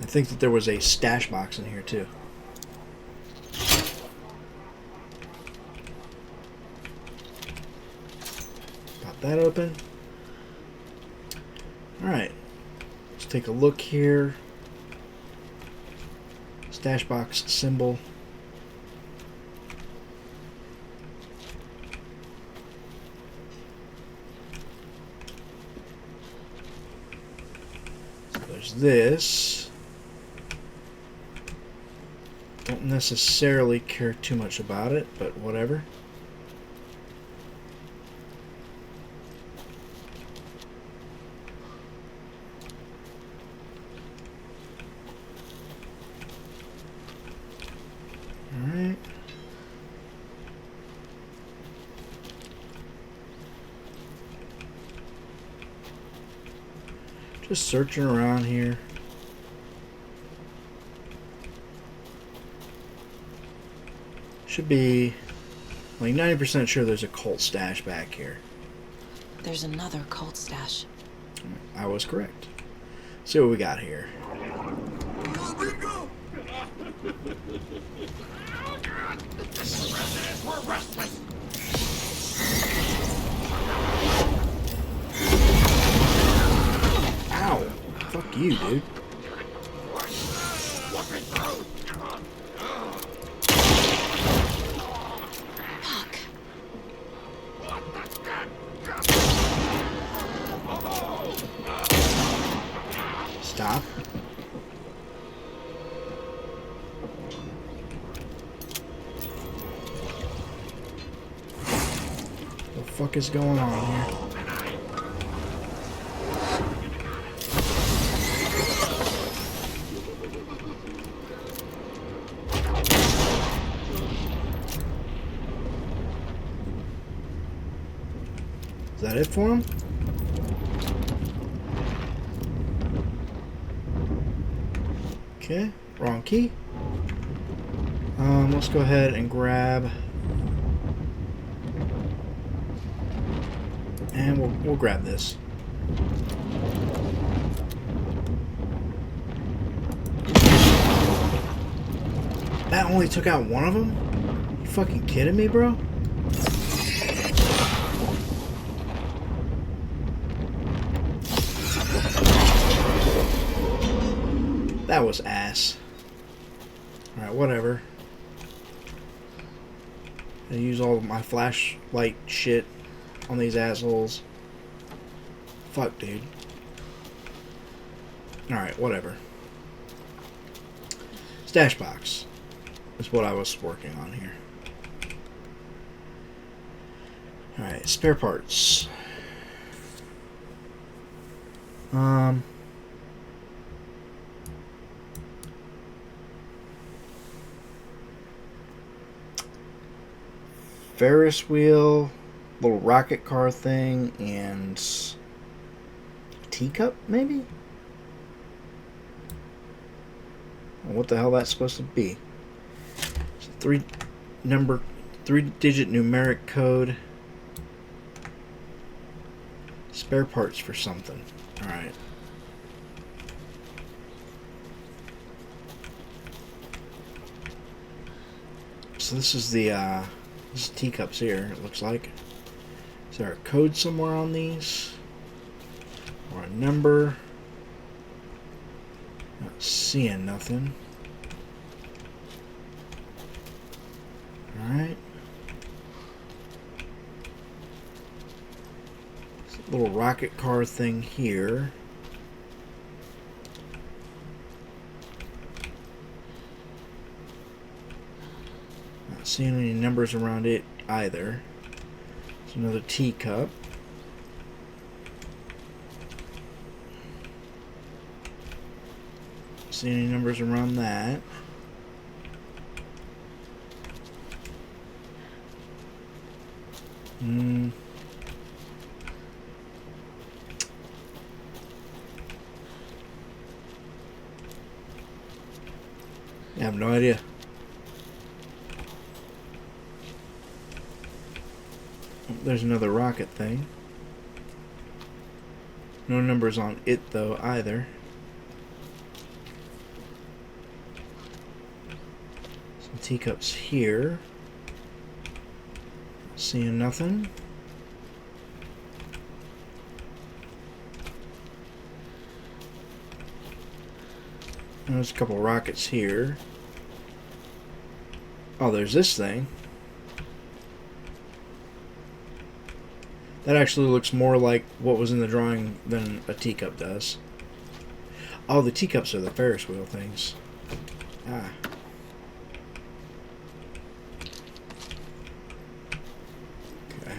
S1: I think that there was a stash box in here too. Got that open. Alright. Let's take a look here. Stash box symbol. So there's this. Don't necessarily care too much about it, but whatever. Alright. Just searching around here. Should be like 90% sure there's a cult stash back here.
S2: There's another cult stash.
S1: I was correct. See what we got here.
S4: We're restless.
S1: Ow! Fuck you, dude.
S2: Fuck.
S1: Stop. What the fuck is going on here? Is that it for him? Okay, wrong key. Let's go ahead and grab, and we'll grab this. That only took out one of them? You fucking kidding me, bro? That was ass. Alright, whatever. I use all of my flashlight shit on these assholes. Fuck, dude. Alright, whatever. Stash box is what I was working on here. Alright, spare parts. Ferris wheel, little rocket car thing, and teacup, maybe? What the hell that's supposed to be? It's a 3-digit numeric code. Spare parts for something. Alright. So this is the this is teacups here, it looks like. Is there a code somewhere on these? Or a number? Not seeing nothing. Alright. Little rocket car thing here. Not seeing any numbers around it either. It's another teacup. See any numbers around that? I have no idea. There's another rocket thing. No numbers on it though either. Some teacups here. Seeing nothing. There's a couple rockets here. Oh, there's this thing. That actually looks more like what was in the drawing than a teacup does. Oh, the teacups are the Ferris wheel things. Ah. Okay.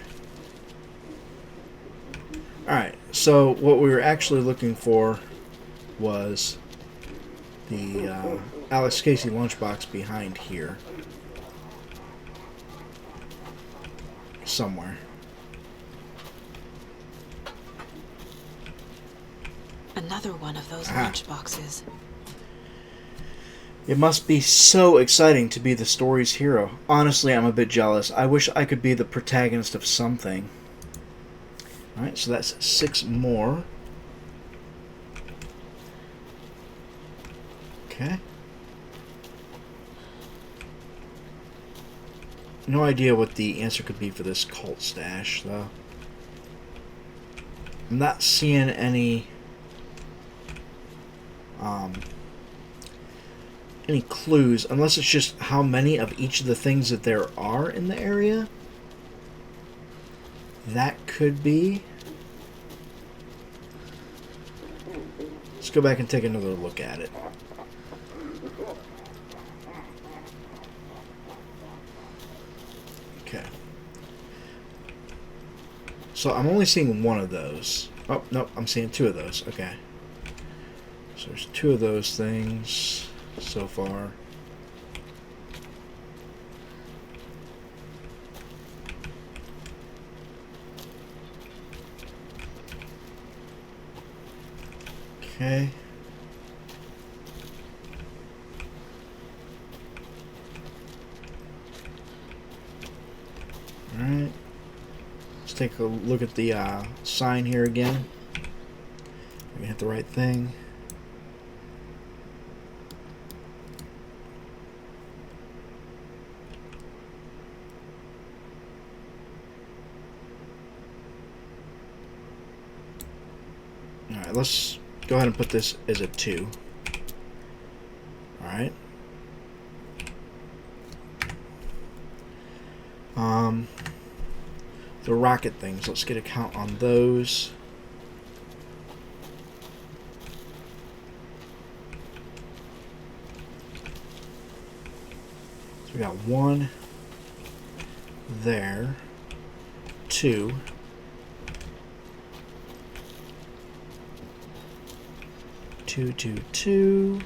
S1: Alright, so what we were actually looking for was the Alex Casey lunchbox behind here. Somewhere.
S2: Another one of those lunchboxes.
S1: It must be so exciting to be the story's hero. Honestly, I'm a bit jealous. I wish I could be the protagonist of something. Alright, so that's 6 more. Okay. No idea what the answer could be for this cult stash, though. I'm not seeing any clues, unless it's just how many of each of the things that there are in the area. That could be. Let's go back and take another look at it. Okay. So I'm only seeing one of those. Oh, no, I'm seeing 2 of those. Okay. So there's 2 of those things so far. Okay. Alright. Let's take a look at the sign here again. We hit the right thing. Alright, let's go ahead and put this as a 2. Alright. The rocket things, let's get a count on those. So we got 1 there, 2. 2, 2, 2.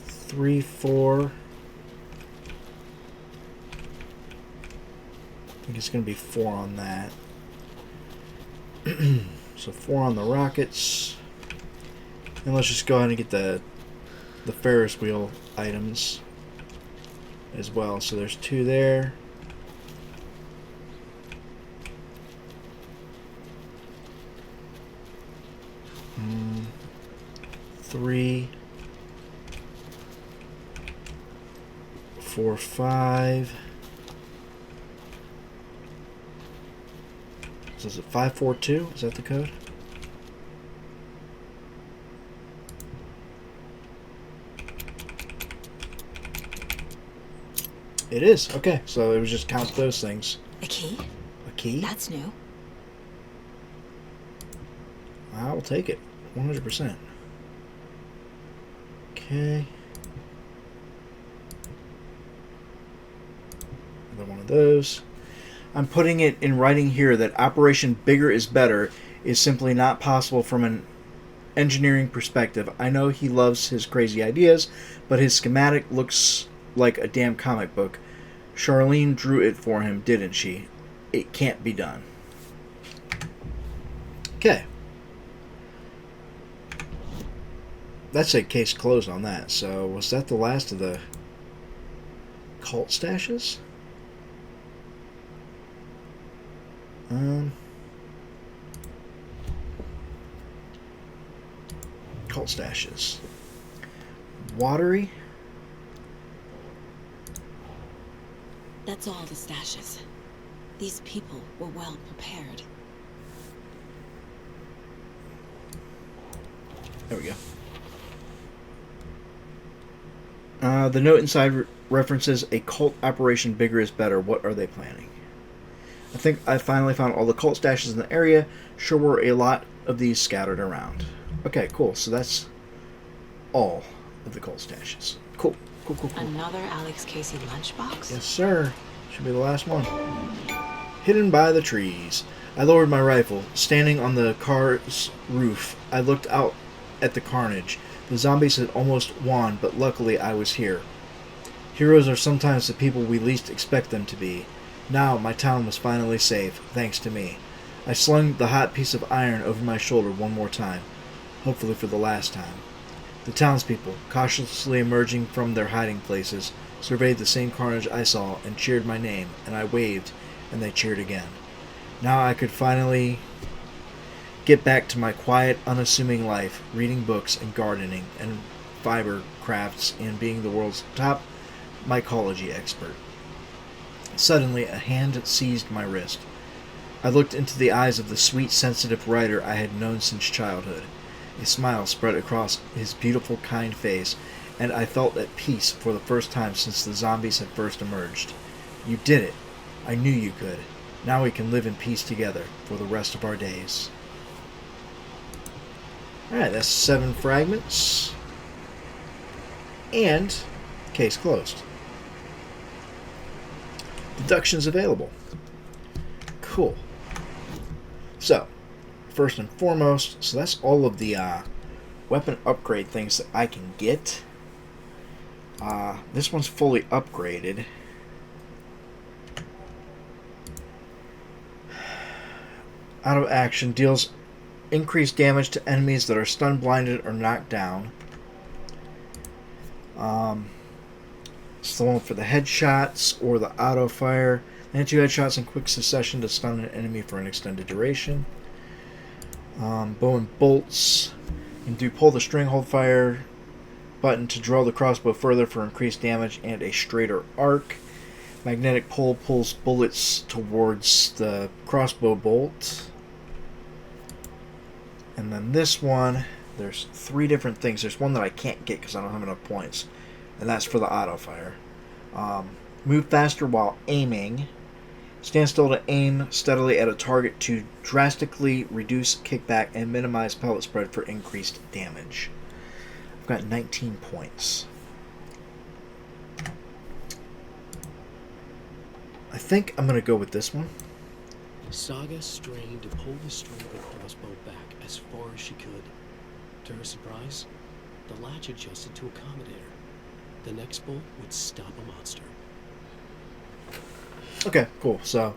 S1: 3, 4. I think it's going to be 4 on that. So 4 on the rockets. And let's just go ahead and get the Ferris wheel items as well. So there's 2 there. Mm, 3, 4, 5. So is it 542? Is that the code? It is. Okay, so it was just count those things.
S2: A key?
S1: A key?
S2: That's new.
S1: I'll take it. 100%. Okay. Another one of those. I'm putting it in writing here that Operation Bigger is Better is simply not possible from an engineering perspective. I know he loves his crazy ideas, but his schematic looks like a damn comic book. Charlene drew it for him, didn't she? It can't be done. Okay. That's a case closed on that. So, was that the last of the cult stashes? Cult stashes. Watery.
S2: That's all the stashes. These people were well prepared.
S1: There we go. The note inside references a cult Operation Bigger is Better. What are they planning? I think I finally found all the cult stashes in the area. Sure were a lot of these scattered around. Okay, cool. So that's all of the cult stashes. Cool. Cool.
S2: Another Alex Casey lunchbox?
S1: Yes, sir. Should be the last one. Hidden by the trees. I lowered my rifle. Standing on the car's roof, I looked out at the carnage. The zombies had almost won, but luckily I was here. Heroes are sometimes the people we least expect them to be. Now my town was finally safe, thanks to me. I slung the hot piece of iron over my shoulder one more time, hopefully for the last time. The townspeople, cautiously emerging from their hiding places, surveyed the same carnage I saw and cheered my name, and I waved, and they cheered again. Now I could finally get back to my quiet, unassuming life, reading books and gardening and fiber crafts and being the world's top mycology expert. Suddenly, a hand seized my wrist. I looked into the eyes of the sweet, sensitive writer I had known since childhood. A smile spread across his beautiful, kind face, and I felt at peace for the first time since the zombies had first emerged. You did it. I knew you could. Now we can live in peace together for the rest of our days. Alright, that's 7 fragments. And case closed. Deductions available. Cool. So, first and foremost, so that's all of the weapon upgrade things that I can get. This one's fully upgraded. Out of action, deals increased damage to enemies that are stun, blinded, or knocked down. It's the one for the headshots or the auto fire. And 2 headshots in quick succession to stun an enemy for an extended duration. Bow and bolts. You can do pull the string, hold fire button to draw the crossbow further for increased damage and a straighter arc. Magnetic pull pulls bullets towards the crossbow bolt. And then this one, there's 3 different things. There's one that I can't get because I don't have enough points. And that's for the auto fire. Move faster while aiming. Stand still to aim steadily at a target to drastically reduce kickback and minimize pellet spread for increased damage. I've got 19 points. I think I'm going to go with this one.
S5: Saga strained to pull the string of the crossbow back as far as she could. To her surprise, the latch adjusted to accommodate her. The next bolt would stop a monster.
S1: Okay, cool. So,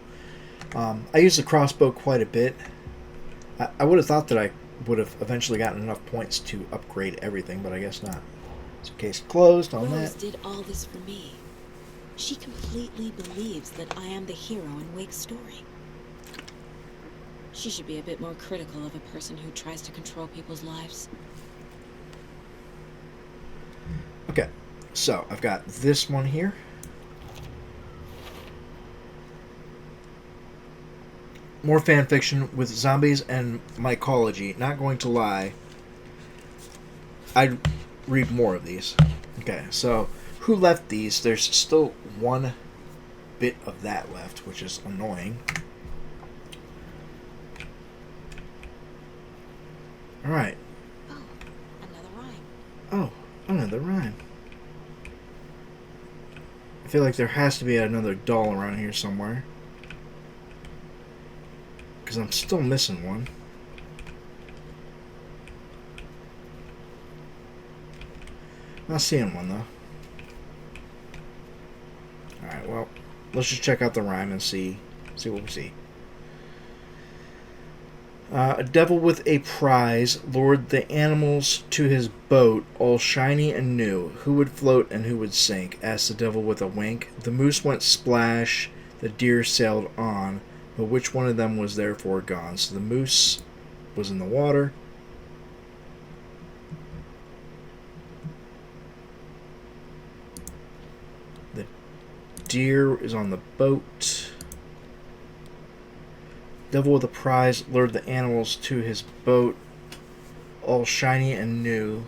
S1: I use the crossbow quite a bit. I would have thought that I would have eventually gotten enough points to upgrade everything, but I guess not. So case closed on
S2: Rose
S1: that.
S2: did all this for me. She completely believes that I am the hero in Wake's story. She should be a bit more critical of a person who tries to control people's lives.
S1: Okay, so I've got this one here. More fan fiction with zombies and mycology. Not going to lie, I'd read more of these. Okay, so who left these? There's still one bit of that left, which is annoying. Alright.
S2: Oh, another rhyme.
S1: Oh, another rhyme. I feel like there has to be another doll around here somewhere. Because I'm still missing one. Not seeing one, though. Alright, well, let's just check out the rhyme and see what we see. A devil with a prize lured the animals to his boat, all shiny and new. Who would float and who would sink? Asked the devil with a wink. The moose went splash, the deer sailed on, but which one of them was therefore gone? So the moose was in the water. The deer is on the boat. Devil with a prize lured the animals to his boat, all shiny and new.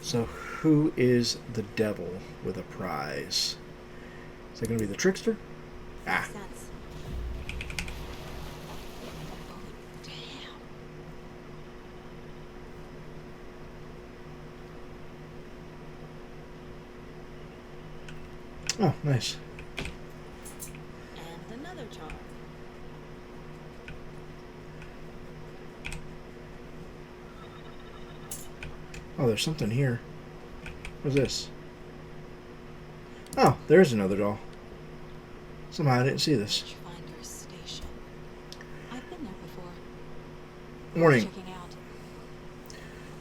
S1: So who is the devil with a prize? Is that going to be the trickster? Ah.
S2: Makes sense. Oh, damn.
S1: Oh, nice.
S2: And another charm.
S1: Oh, there's something here. What's this? Oh, there's another doll. Somehow I didn't see this.
S2: Finder's Station. I've been there before.
S1: Warning.
S2: Checking out.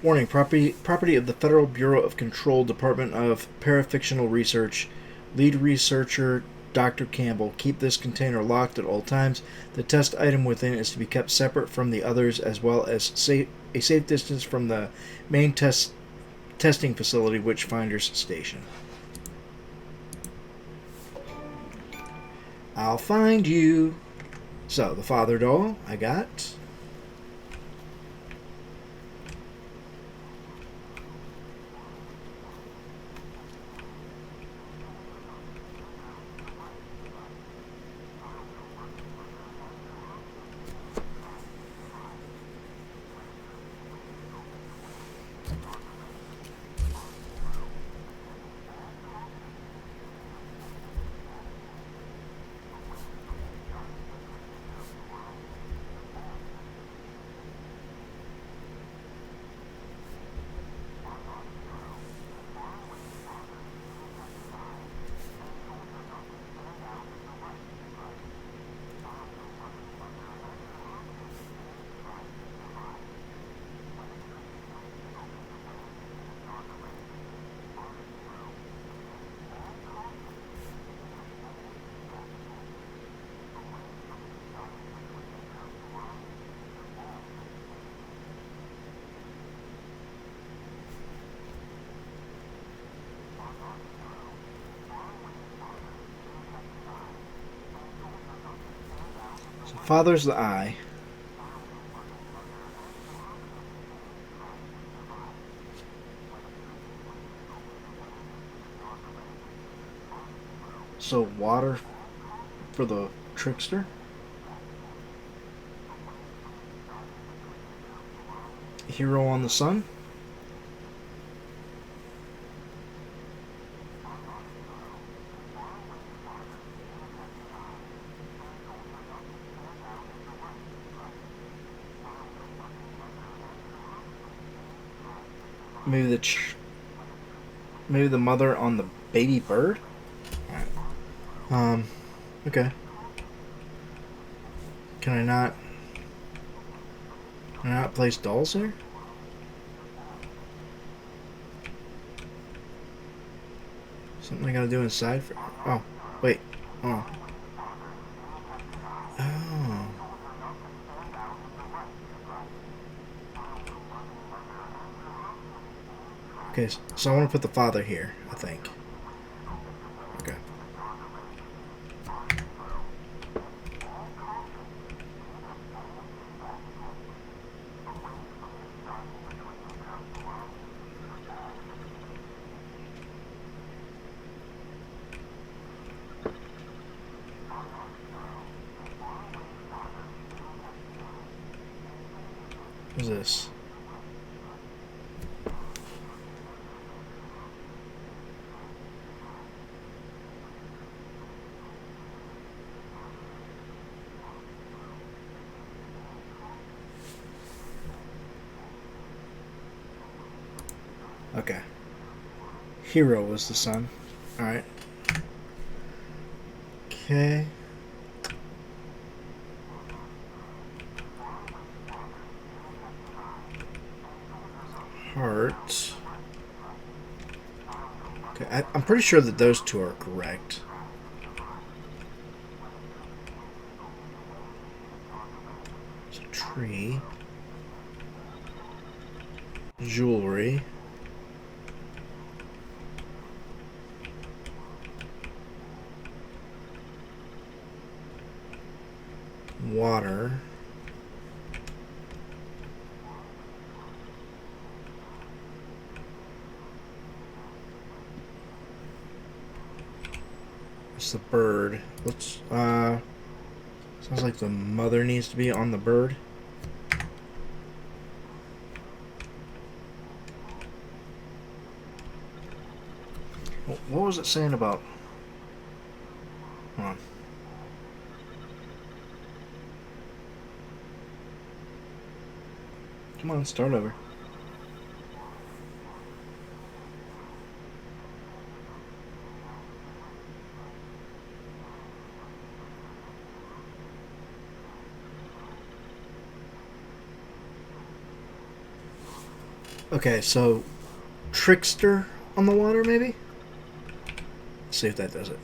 S1: Warning. Property of the Federal Bureau of Control, Department of Parafictional Research. Lead researcher Dr. Campbell. Keep this container locked at all times. The test item within is to be kept separate from the others, as well as a safe distance from the main testing facility, Witchfinder's Station. I'll find you. So, the father doll I got. So father's the eye. So water for the trickster. Hero on the sun. Maybe Maybe the mother on the baby bird? Alright. Okay. Can I not place dolls there? Something I gotta do inside for... Oh, wait. Oh. Oh. Okay, so I want to put the father here, I think. Okay. What's this? Okay. Hero was the son. Alright. Okay. Heart. Okay, I'm pretty sure that those two are correct. It's a tree. Jewelry. Water. It's the bird. Let's sounds like the mother needs to be on the bird. What was it saying about? Hold on. Come on, start over. Okay, so trickster on the water, maybe? Let's see if that does it.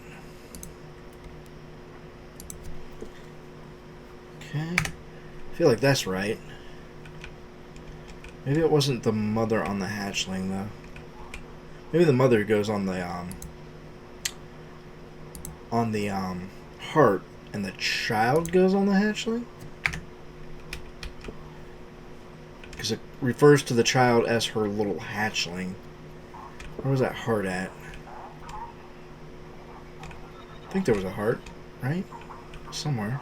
S1: Okay. I feel like that's right. Maybe it wasn't the mother on the hatchling, though. Maybe the mother goes on the heart, and the child goes on the hatchling? Because it refers to the child as her little hatchling. Where was that heart at? I think there was a heart, right? Somewhere.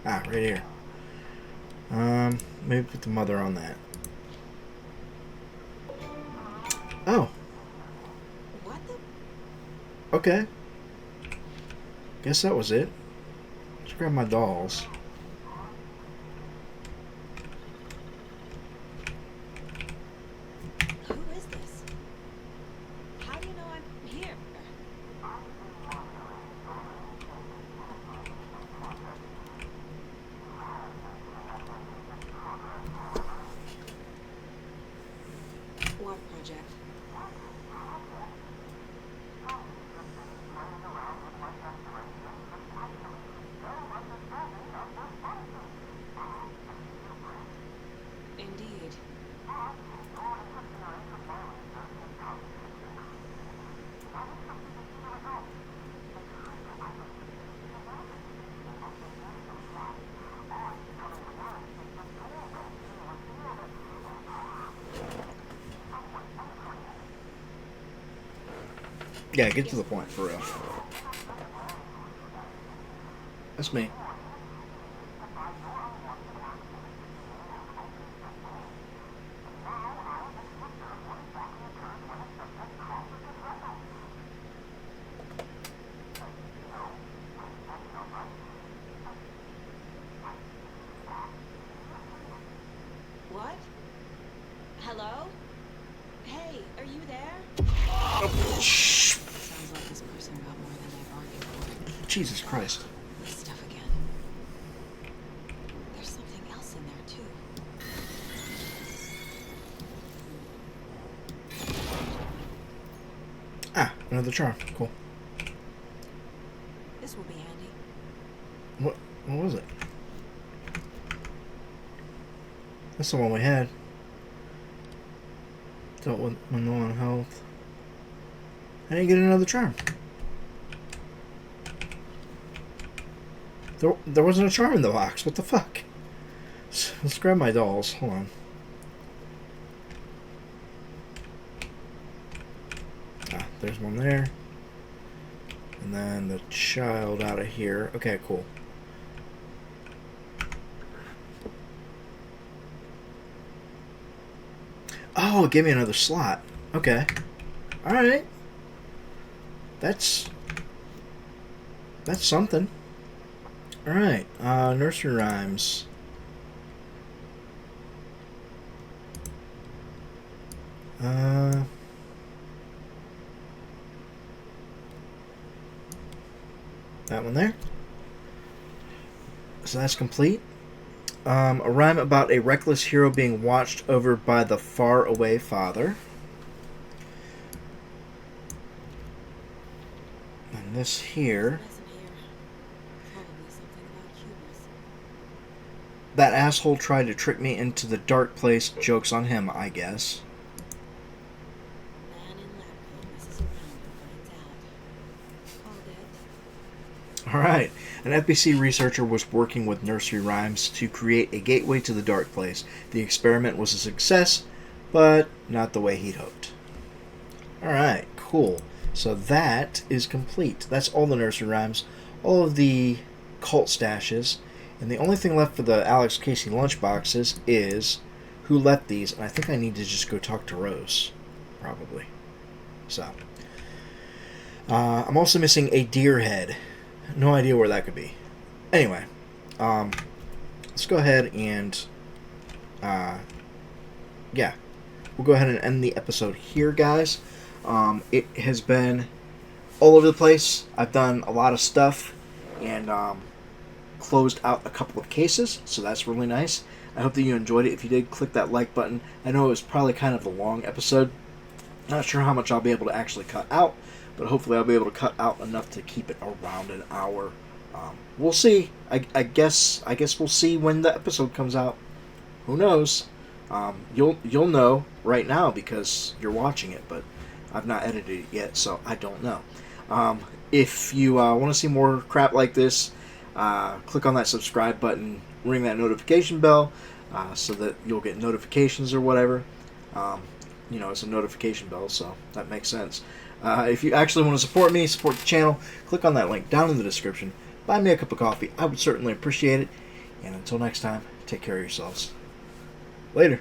S1: Ah, right here. Maybe put the mother on that. Oh.
S2: What the?
S1: Okay. Guess that was it. Let's grab my dolls.
S2: Who is this? How do you know I'm here? War project. Indeed.
S1: Yeah, get to the point, for real. That's me.
S2: What? Hello? Hey, are you there?
S1: Jesus Christ.
S2: This stuff again. There's something else in there, too.
S1: Ah, another charm. Cool.
S2: This will be handy.
S1: What was it? That's the one we had. Dealt with when low on health. I didn't get another charm. There wasn't a charm in the box. What the fuck? Let's grab my dolls. Hold on. Ah, there's one there. And then the child out of here. Okay, cool. Oh, give me another slot. Okay. Alright. That's something. Alright. Nursery rhymes. That one there. So that's complete. A rhyme about a reckless hero being watched over by the faraway father. And this here. That asshole tried to trick me into the dark place. Joke's on him, I guess. Alright, an FBC researcher was working with nursery rhymes to create a gateway to the dark place. The experiment was a success, but not the way he'd hoped. Alright, cool. So that is complete. That's all the nursery rhymes, all of the cult stashes, and the only thing left for the Alex Casey lunchboxes is who left these, and I think I need to just go talk to Rose, probably. So, I'm also missing a deer head. No idea where that could be. Anyway, let's go ahead and, yeah, we'll go ahead and end the episode here, guys. It has been all over the place. I've done a lot of stuff and closed out a couple of cases, so that's really nice. I hope that you enjoyed it. If you did, click that like button. I know it was probably kind of a long episode. Not sure how much I'll be able to actually cut out, but hopefully I'll be able to cut out enough to keep it around an hour. We'll see. I guess we'll see when the episode comes out. Who knows? You'll know right now because you're watching it, but I've not edited it yet, so I don't know. If you want to see more crap like this, click on that subscribe button, ring that notification bell, so that you'll get notifications or whatever. You know, it's a notification bell, so that makes sense. If you actually want to support me, support the channel, click on that link down in the description. Buy me a cup of coffee. I would certainly appreciate it. And until next time, take care of yourselves. Later.